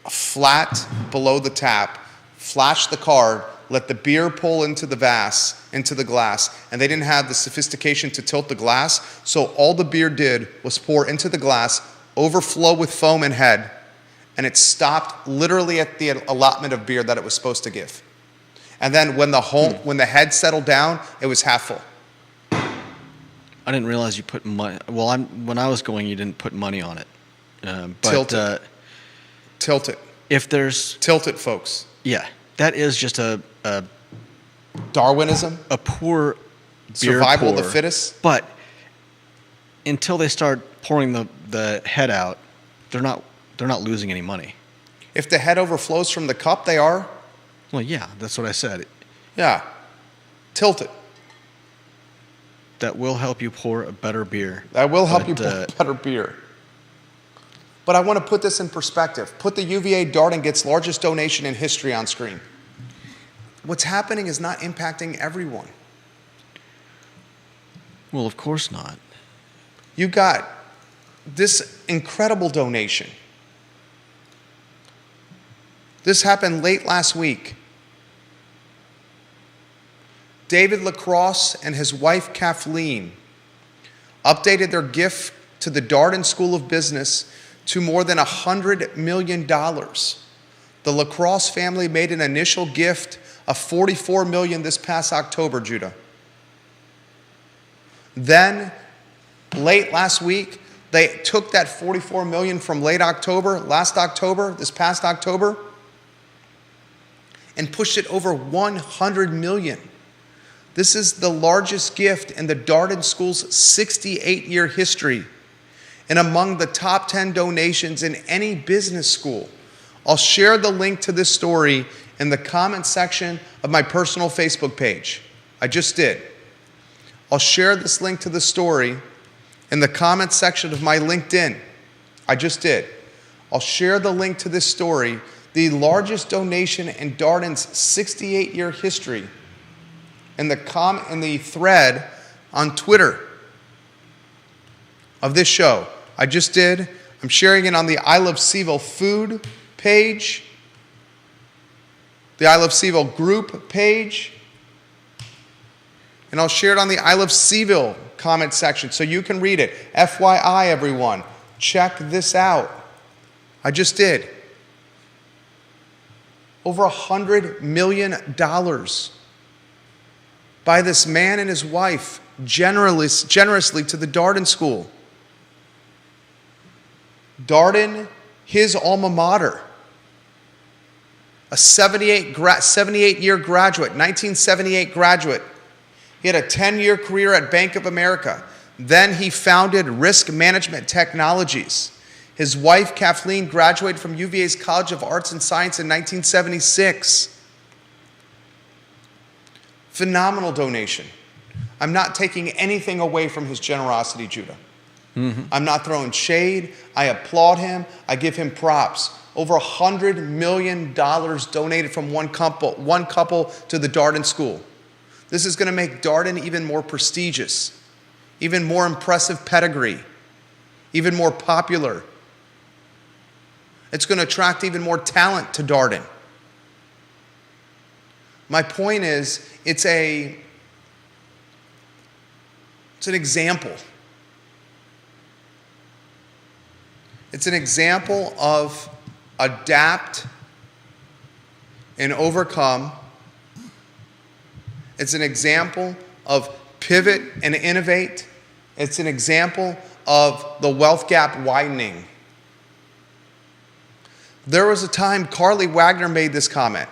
flat below the tap, flash the card, let the beer pull into the glass, and they didn't have the sophistication to tilt the glass, so all the beer did was pour into the glass, overflow with foam and head, and it stopped literally at the allotment of beer that it was supposed to give. And then when the head settled down, it was half full. I didn't realize you put money. Well, when I was going, you didn't put money on it. But Tilt it. Tilt it. If there's Tilt it, folks. yeah, that is just a Darwinism, poor beer survival of the pour. fittest. But until they start pouring the head out, they're not losing any money. If the head overflows from the cup, they are. Well, yeah, that's what I said. Yeah. Tilt it. That will help you pour a better beer. That will help But, you pour better beer. But I want to put this in perspective. Put the UVA Darden Gets largest donation in history on screen. What's happening is not impacting everyone. Well, of course not. You got this incredible donation. This happened late last week. David Lacrosse and his wife Kathleen updated their gift to the Darden School of Business to more than $100 million. The Lacrosse family made an initial gift of $44 million this past October, Judah. Then, late last week, they took that $44 million from last October, this past October, and pushed it over 100 million. This is the largest gift in the Darden School's 68-year history and among the top 10 donations in any business school. I'll share the link to this story in the comment section of my personal Facebook page. I just did. I'll share this link to the story in the comment section of my LinkedIn. I just did. I'll share the link to this story, the largest donation in Darden's 68-year history, in the thread on Twitter of this show. I just did. I'm sharing it on the I Love CVille food page, the I Love CVille group page, and I'll share it on the I Love CVille comment section so you can read it. FYI, everyone, check this out. I just did. Over $100 million by this man and his wife generously to the Darden School. Darden, his alma mater, a 78-year graduate, 1978 graduate. He had a 10-year career at Bank of America. Then he founded Risk Management Technologies. His wife, Kathleen, graduated from UVA's College of Arts and Science in 1976. Phenomenal donation. I'm not taking anything away from his generosity, Judah. Mm-hmm. I'm not throwing shade. I applaud him. I give him props. Over $100 million donated from one couple to the Darden School. This is going to make Darden even more prestigious, even more impressive pedigree, even more popular. It's going to attract even more talent to Darden. My point is, it's an example. It's an example of adapt and overcome. It's an example of pivot and innovate. It's an example of the wealth gap widening. There was a time Carly Wagner made this comment.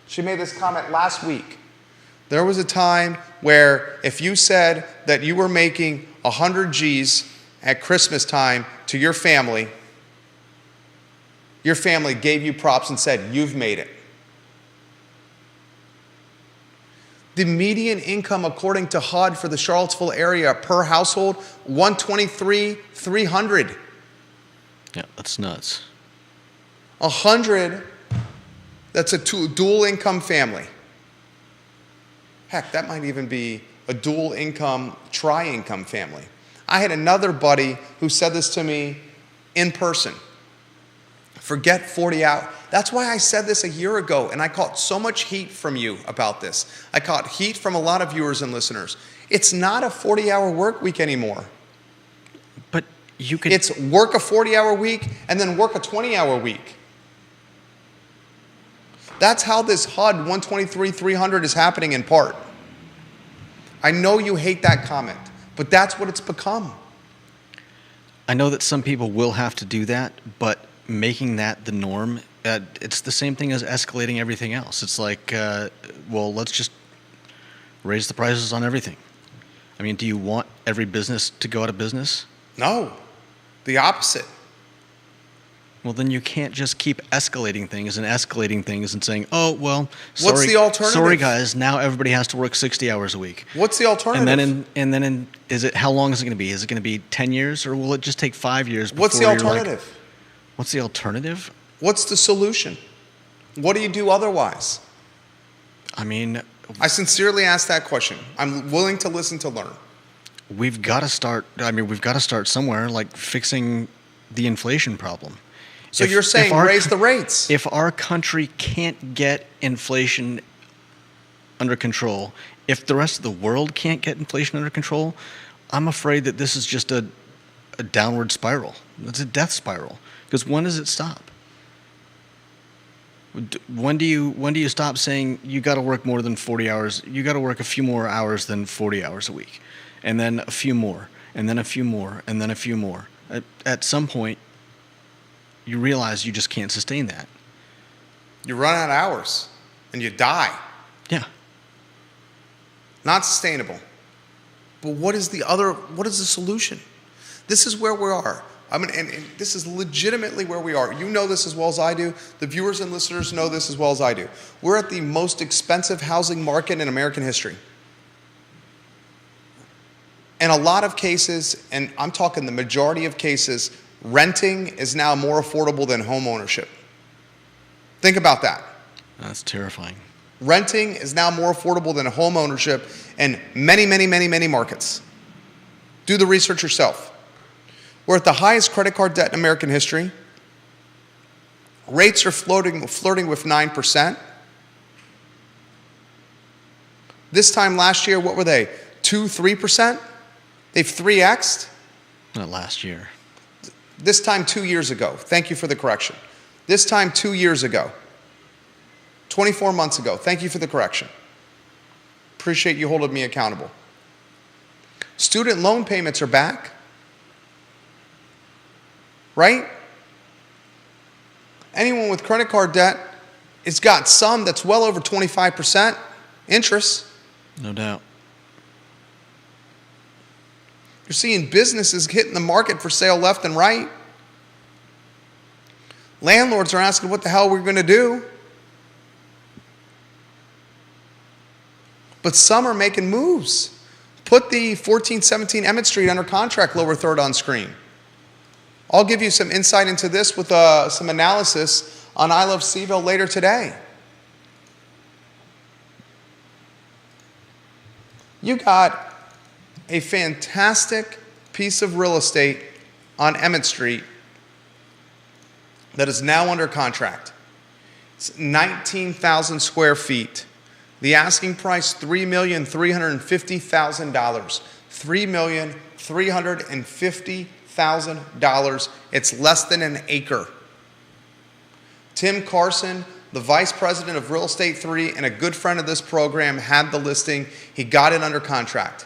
She made this comment last week. There was a time where if you said that you were making 100 G's at Christmas time to your family gave you props and said, you've made it. The median income, according to HUD for the Charlottesville area per household, $123,300. Yeah, that's nuts. 100, that's a dual income family. Heck, that might even be a dual income, tri-income family. I had another buddy who said this to me in person. Forget 40 hours. That's why I said this a year ago, and I caught so much heat from you about this. I caught heat from a lot of viewers and listeners. It's not a 40-hour work week anymore. But you could... It's work a 40-hour week and then work a 20-hour week. That's how this HUD 123,300 is happening in part. I know you hate that comment, but that's what it's become. I know that some people will have to do that, but making that the norm, it's the same thing as escalating everything else. It's like, well, let's just raise the prices on everything. I mean, do you want every business to go out of business? No, the opposite. Well, then you can't just keep escalating things and saying, oh, well, sorry, what's the alternative? Sorry, guys, now everybody has to work 60 hours a week. What's the alternative? And then how long is it going to be? Is it going to be 10 years or will it just take 5 years? What's the alternative? What's the alternative? What's the solution? What do you do otherwise? I mean... I sincerely ask that question. I'm willing to listen to learn. We've got to start somewhere, like fixing the inflation problem. So you're saying raise the rates. If our country can't get inflation under control, if the rest of the world can't get inflation under control, I'm afraid that this is just a downward spiral. It's a death spiral. Because when does it stop? When do you stop saying you got to work more than 40 hours? You got to work a few more hours than 40 hours a week, and then a few more, and then a few more, and then a few more. At some point, you realize you just can't sustain that. You run out of hours and you die. Yeah. Not sustainable. But what is the solution? This is where we are. I mean, and this is legitimately where we are. You know this as well as I do. The viewers and listeners know this as well as I do. We're at the most expensive housing market in American history. In a lot of cases, and I'm talking the majority of cases, renting is now more affordable than home ownership. Think about that. That's terrifying. Renting is now more affordable than home ownership in many, many, many, many markets. Do the research yourself. We're at the highest credit card debt in American history. Rates are flirting with 9%. This time last year, what were they? 3%? They've 3x'd. Not last year. This time 2 years ago. Thank you for the correction. This time 2 years ago. 24 months ago. Thank you for the correction. Appreciate you holding me accountable. Student loan payments are back. Right? Anyone with credit card debt has got some that's well over 25% interest. No doubt. You're seeing businesses hitting the market for sale left and right. Landlords are asking what the hell we're going to do. But some are making moves. Put the 1417 Emmett Street under contract lower third on screen. I'll give you some insight into this with some analysis on I Love CVille later today. You got a fantastic piece of real estate on Emmett Street that is now under contract. It's 19,000 square feet. The asking price, $3,350,000. $3,350,000. It's less than an acre. Tim Carson, the vice president of Real Estate 3 and a good friend of this program, had the listing. He got it under contract.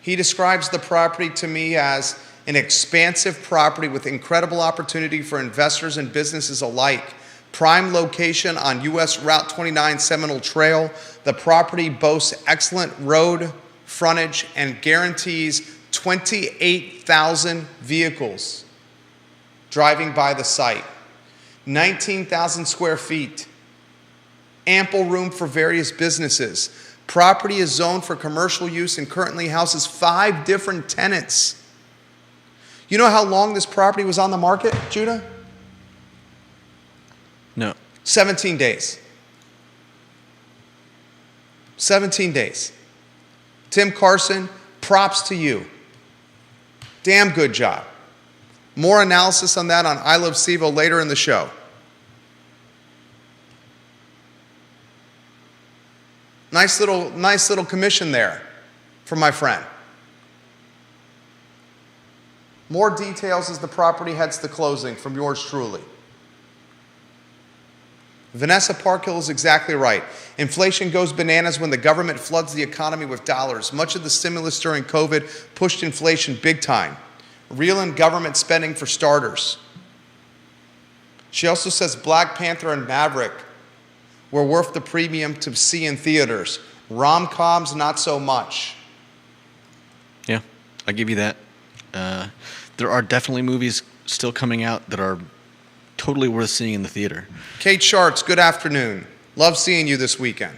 He describes the property to me as an expansive property with incredible opportunity for investors and businesses alike. Prime location on US Route 29 Seminole Trail. The property boasts excellent road frontage and guarantees 28,000 vehicles driving by the site. 19,000 square feet. Ample room for various businesses. Property is zoned for commercial use and currently houses 5 different tenants. You know how long this property was on the market, Judah? No. 17 days. 17 days. Tim Carson, props to you. Damn good job. More analysis on that on I Love CVille later in the show. Nice little commission there for my friend. More details as the property heads to closing from yours truly. Vanessa Parkhill is exactly right. Inflation goes bananas when the government floods the economy with dollars. Much of the stimulus during COVID pushed inflation big time. Real and government spending for starters. She also says Black Panther and Maverick were worth the premium to see in theaters. Rom-coms, not so much. Yeah, I'll give you that. There are definitely movies still coming out that are totally worth seeing in the theater. Kate Sharts, good afternoon. Love seeing you this weekend.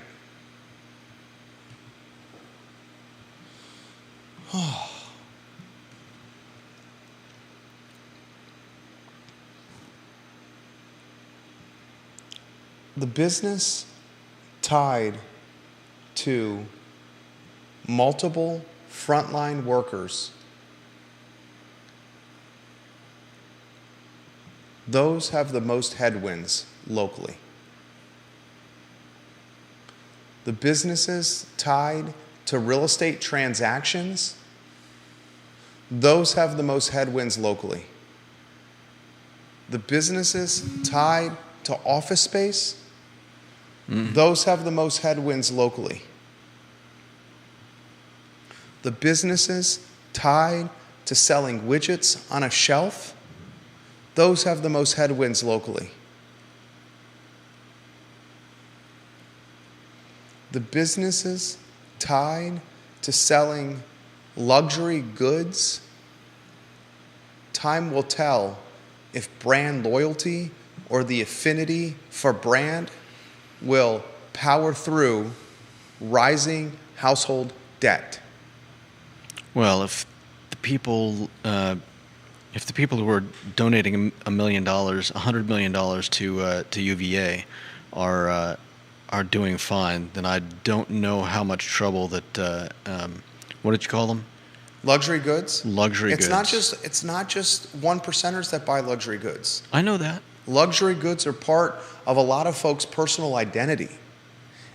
The business tied to multiple frontline workers, those have the most headwinds locally. The businesses tied to real estate transactions, those have the most headwinds locally. The businesses tied to office space, those have the most headwinds locally. The businesses tied to selling widgets on a shelf, those have the most headwinds locally. the businesses tied to selling luxury goods, time will tell if brand loyalty or the affinity for brand will power through rising household debt. Well, if the people who are donating $1 million, $100 million to UVA are doing fine, then I don't know how much trouble that what did you call them? Luxury goods? Luxury goods. It's not just one percenters that buy luxury goods. I know that. Luxury goods are part of a lot of folks' personal identity.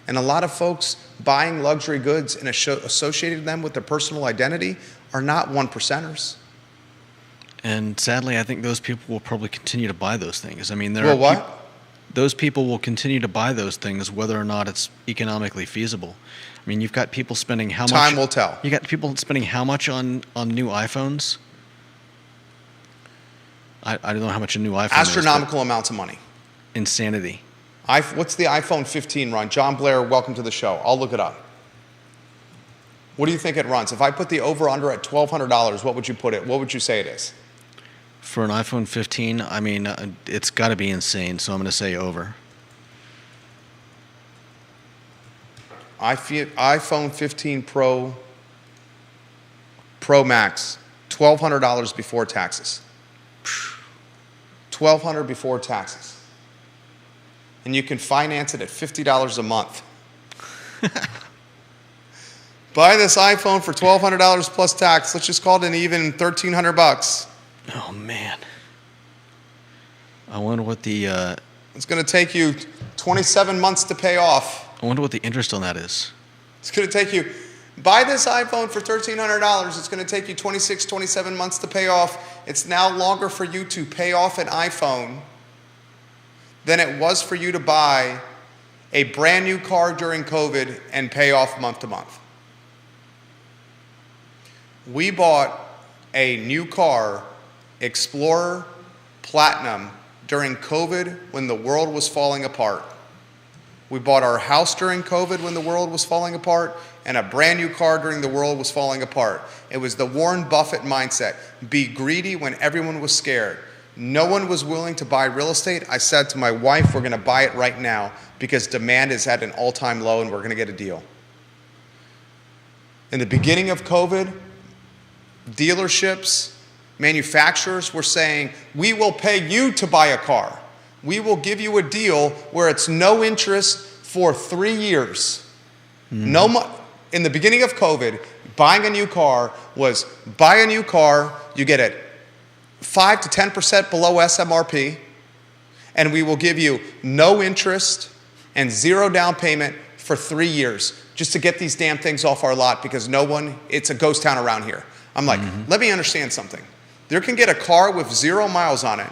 And a lot of folks buying luxury goods and associating them with their personal identity are not one percenters. And sadly, I think those people will probably continue to buy those things. I mean, those people will continue to buy those things whether or not it's economically feasible. I mean, you've got people spending how much? Time will tell. You got people spending how much on new iPhones? I don't know how much a new iPhone Astronomical amounts of money. is. Insanity. What's the iPhone 15 run? John Blair, welcome to the show. I'll look it up. What do you think it runs? If I put the over-under at $1,200, what would you put it? What would you say it is? For an iPhone 15, I mean, it's got to be insane, so I'm going to say over. iPhone 15 Pro Max, $1,200 before taxes. $1,200 before taxes. And you can finance it at $50 a month. Buy this iPhone for $1,200 plus tax. Let's just call it an even $1,300. Oh man. I wonder what the It's going to take you 27 months to pay off. I wonder what the interest on that is. It's going to take you, buy this iPhone for $1,300. It's going to take you 26, 27 months to pay off. It's now longer for you to pay off an iPhone than it was for you to buy a brand new car during COVID and pay off month to month. We bought a new car, Explorer Platinum, during COVID when the world was falling apart. We bought our house during COVID when the world was falling apart, and a brand new car during the world was falling apart. It was the Warren Buffett mindset. Be greedy when everyone was scared. No one was willing to buy real estate. I said to my wife, we're going to buy it right now because demand is at an all-time low and we're going to get a deal. In the beginning of COVID, dealerships, manufacturers were saying, we will pay you to buy a car. We will give you a deal where it's no interest for 3 years. In the beginning of COVID, buying a new car was buy a new car, you get it 5 to 10% below SMRP, and we will give you no interest and zero down payment for 3 years just to get these damn things off our lot because it's a ghost town around here. I'm like, let me understand something. There can get a car with 0 miles on it.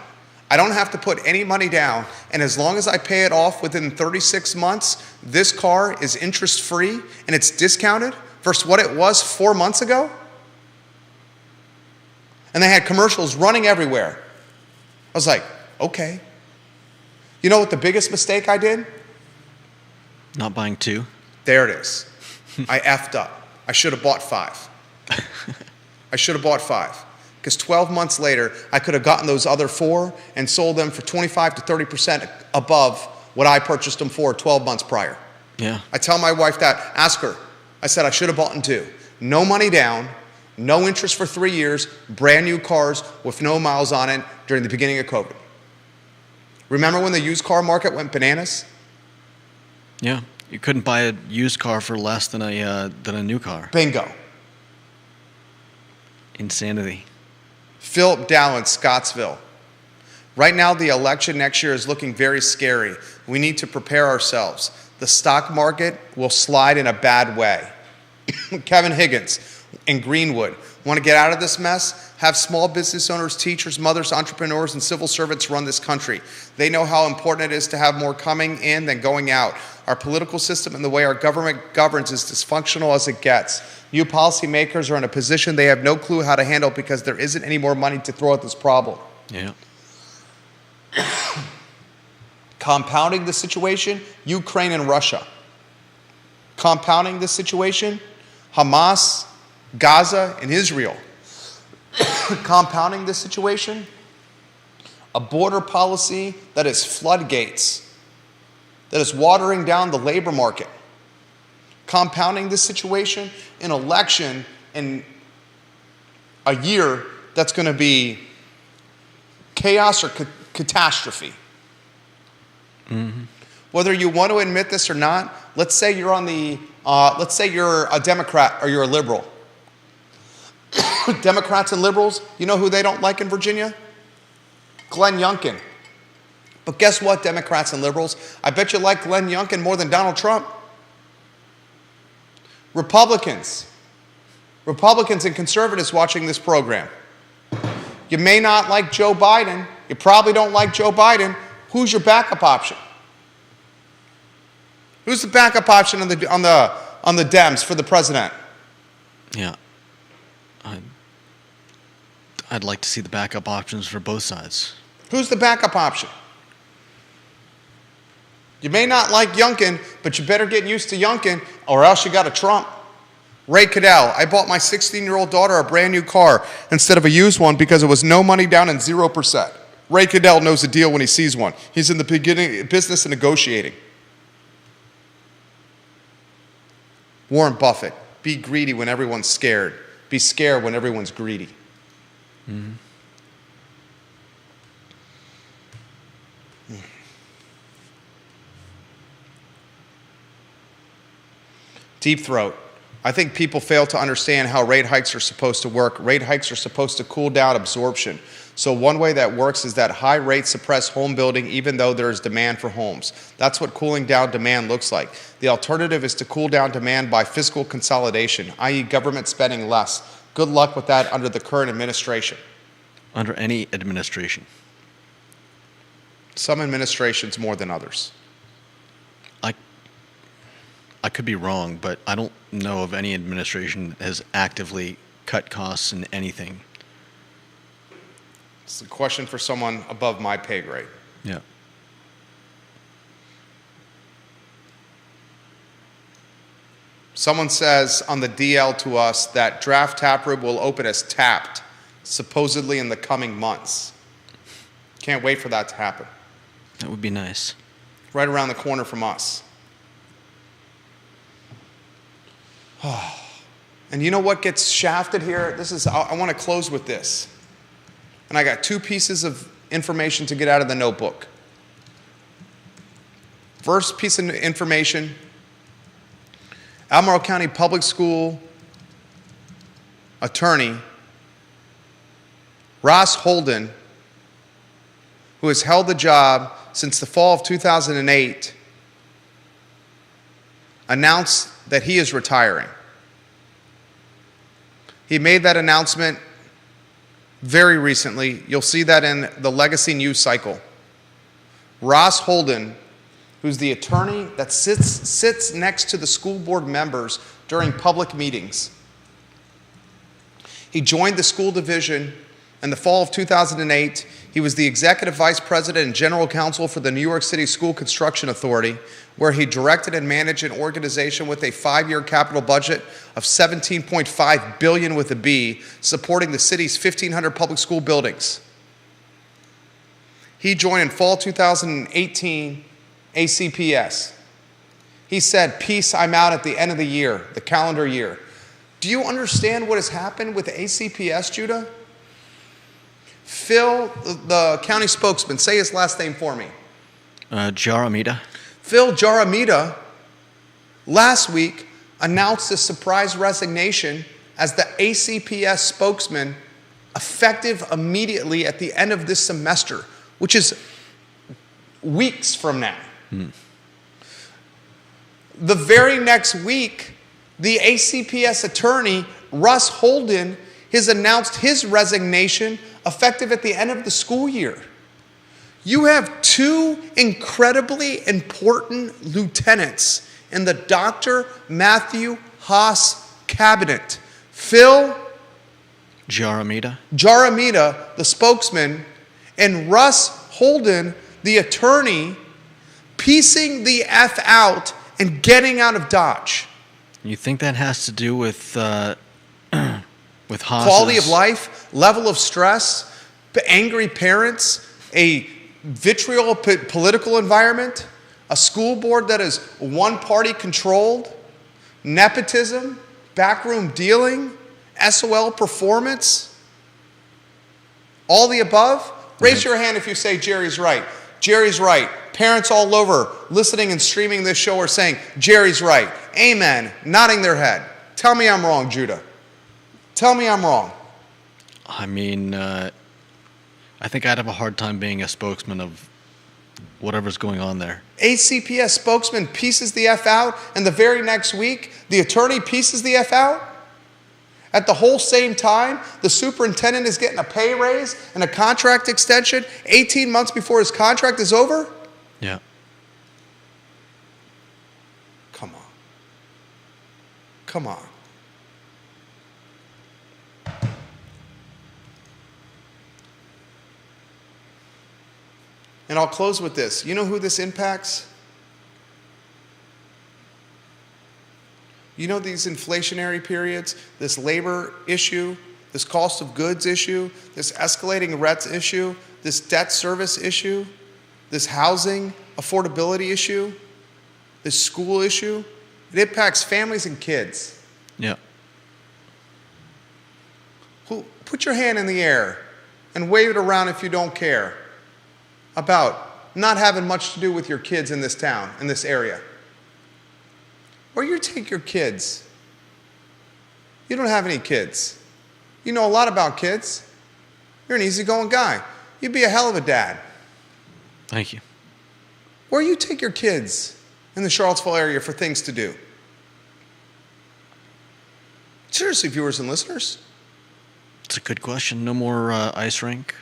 I don't have to put any money down, and as long as I pay it off within 36 months, this car is interest-free and it's discounted versus what it was 4 months ago? And they had commercials running everywhere. I was like, okay. You know what the biggest mistake I did? Not buying 2. There it is. I effed up. I should have bought 5. I should have bought 5. Because 12 months later, I could have gotten those other 4 and sold them for 25 to 30% above what I purchased them for 12 months prior. Yeah. I tell my wife that, ask her. I said I should have bought 2. No money down, no interest for 3 years, brand new cars with no miles on it during the beginning of COVID. Remember when the used car market went bananas? Yeah. You couldn't buy a used car for less than a new car. Bingo. Insanity. Philip Dow in Scottsville. Right now, the election next year is looking very scary. We need to prepare ourselves. The stock market will slide in a bad way. Kevin Higgins in Greenwood. Want to get out of this mess? Have small business owners, teachers, mothers, entrepreneurs, and civil servants run this country. They know how important it is to have more coming in than going out. Our political system and the way our government governs is dysfunctional as it gets. You policymakers are in a position they have no clue how to handle because there isn't any more money to throw at this problem. Yeah. Compounding the situation, Ukraine and Russia. Compounding this situation, Hamas, Gaza, and Israel. Compounding this situation, a border policy that is floodgates, that is watering down the labor market. Compounding this situation, an election in a year that's going to be chaos or catastrophe. Mm-hmm. Whether you want to admit this or not, let's say you're a Democrat or you're a liberal. Democrats and liberals, you know who they don't like in Virginia? Glenn Youngkin. But guess what, Democrats and liberals? I bet you like Glenn Youngkin more than Donald Trump. Republicans and conservatives watching this program. You may not like Joe Biden. You probably don't like Joe Biden. Who's your backup option? Who's the backup option on the Dems for the president? Yeah. I'd like to see the backup options for both sides. Who's the backup option? You may not like Youngkin, but you better get used to Youngkin, or else you got a Trump. Ray Cadell, I bought my 16-year-old daughter a brand new car instead of a used one because it was no money down and 0%. Ray Cadell knows a deal when he sees one. He's in the business of negotiating. Warren Buffett, be greedy when everyone's scared. Be scared when everyone's greedy. Mm-hmm. Deep Throat. I think people fail to understand how rate hikes are supposed to work. Rate hikes are supposed to cool down absorption. So one way that works is that high rates suppress home building even though there is demand for homes. That's what cooling down demand looks like. The alternative is to cool down demand by fiscal consolidation, i.e. government spending less. Good luck with that under the current administration. Under any administration. Some administrations more than others. I could be wrong, but I don't know of any administration that has actively cut costs in anything. It's a question for someone above my pay grade. Yeah. Someone says on the DL to us that Draft Taproom will open as Tapped, supposedly in the coming months. Can't wait for that to happen. That would be nice. Right around the corner from us. And you know what gets shafted here? I want to close with this. And I got two pieces of information to get out of the notebook. First piece of information, Albemarle County Public School attorney Ross Holden, who has held the job since the fall of 2008, announced that he is retiring. He made that announcement very recently. You'll see that in the Legacy News cycle. Ross Holden, who's the attorney that sits next to the school board members during public meetings. He joined the school division in the fall of 2008. He was the executive vice president and general counsel for the New York City School Construction Authority, where he directed and managed an organization with a 5-year capital budget of $17.5 billion with a B, supporting the city's 1,500 public school buildings. He joined in fall 2018 ACPS. He said, "Peace, I'm out at the end of the year, the calendar year." Do you understand what has happened with ACPS, Judah? Phil, the county spokesman, say his last name for me. Jaramita. Phil Jaramita last week announced a surprise resignation as the ACPS spokesman effective immediately at the end of this semester, which is weeks from now. The very next week, the ACPS attorney, Russ Holden, has announced his resignation effective at the end of the school year. You have two incredibly important lieutenants in the Dr. Matthew Haas cabinet. Phil Jaramita, the spokesman, and Russ Holden, the attorney, piecing the F out and getting out of Dodge. You think that has to do with with Haas's Quality of life, level of stress, angry parents, a vitriol political environment, a school board that is one-party controlled, nepotism, backroom dealing, SOL performance, all the above? Raise your hand if you say Jerry's right. Jerry's right. Parents all over listening and streaming this show are saying, Jerry's right. Amen. Nodding their head. Tell me I'm wrong, Judah. Tell me I'm wrong. I mean, I think I'd have a hard time being a spokesman of whatever's going on there. ACPS spokesman pieces the F out, and the very next week, the attorney pieces the F out? At the whole same time, the superintendent is getting a pay raise and a contract extension 18 months before his contract is over? Yeah. Come on. Come on. And I'll close with this. You know who this impacts? You know these inflationary periods, this labor issue, this cost of goods issue, this escalating rent issue, this debt service issue, this housing affordability issue, this school issue? It impacts families and kids. Yeah. Put your hand in the air and wave it around if you don't care about not having much to do with your kids in this town, in this area. Or you take your kids. You don't have any kids. You know a lot about kids. You're an easygoing guy. You'd be a hell of a dad. Thank you. Or you take your kids in the Charlottesville area for things to do. Seriously, viewers and listeners. It's a good question. No more ice rink.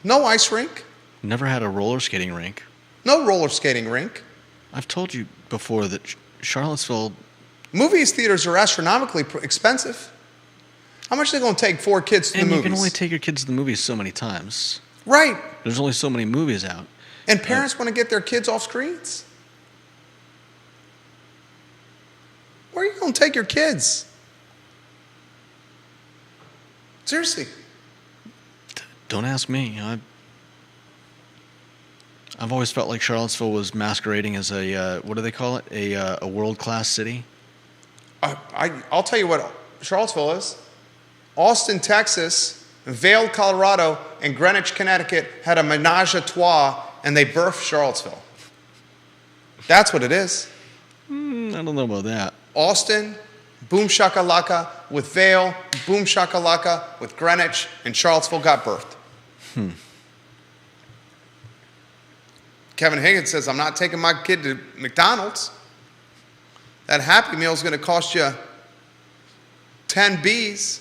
No ice rink. Never had a roller skating rink. No roller skating rink. I've told you before that Charlottesville. Movie theaters are astronomically expensive. How much are they going to take 4 kids to the movies? You can only take your kids to the movies so many times. Right. There's only so many movies out. And parents want to get their kids off screens. Where are you going to take your kids? Seriously. Don't ask me. I've always felt like Charlottesville was masquerading as a, what do they call it? A world-class city? I'll tell you what Charlottesville is. Austin, Texas, Vail, Colorado, and Greenwich, Connecticut had a menage a trois, and they birthed Charlottesville. That's what it is. I don't know about that. Austin, boom shakalaka with Vail, boom shakalaka with Greenwich, and Charlottesville got birthed. Kevin Higgins says, I'm not taking my kid to McDonald's. That Happy Meal is going to cost you 10 Bs.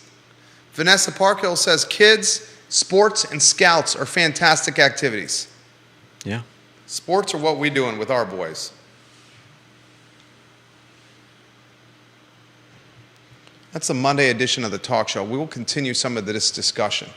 Vanessa Parkhill says, kids, sports, and scouts are fantastic activities. Yeah. Sports are what we're doing with our boys. That's the Monday edition of the talk show. We will continue some of this discussion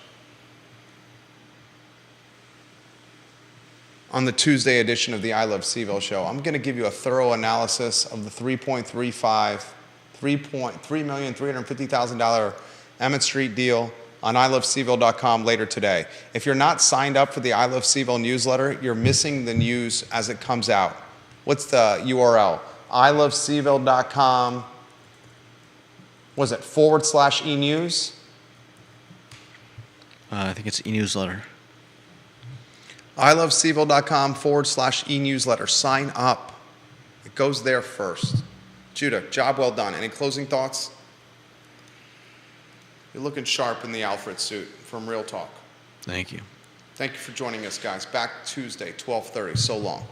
on the Tuesday edition of the I Love CVille show. I'm going to give you a thorough analysis of the $3.350,000 Emmett Street deal on ilovecville.com later today. If you're not signed up for the I Love CVille newsletter, you're missing the news as it comes out. What's the URL? ilovecville.com. Was it /e-news? I think it's e-newsletter. ilovecville.com /e-newsletter. Sign up. It goes there first. Judah, job well done. Any closing thoughts? You're looking sharp in the Alfred suit from Real Talk. Thank you. Thank you for joining us, guys. Back Tuesday, 12:30. So long.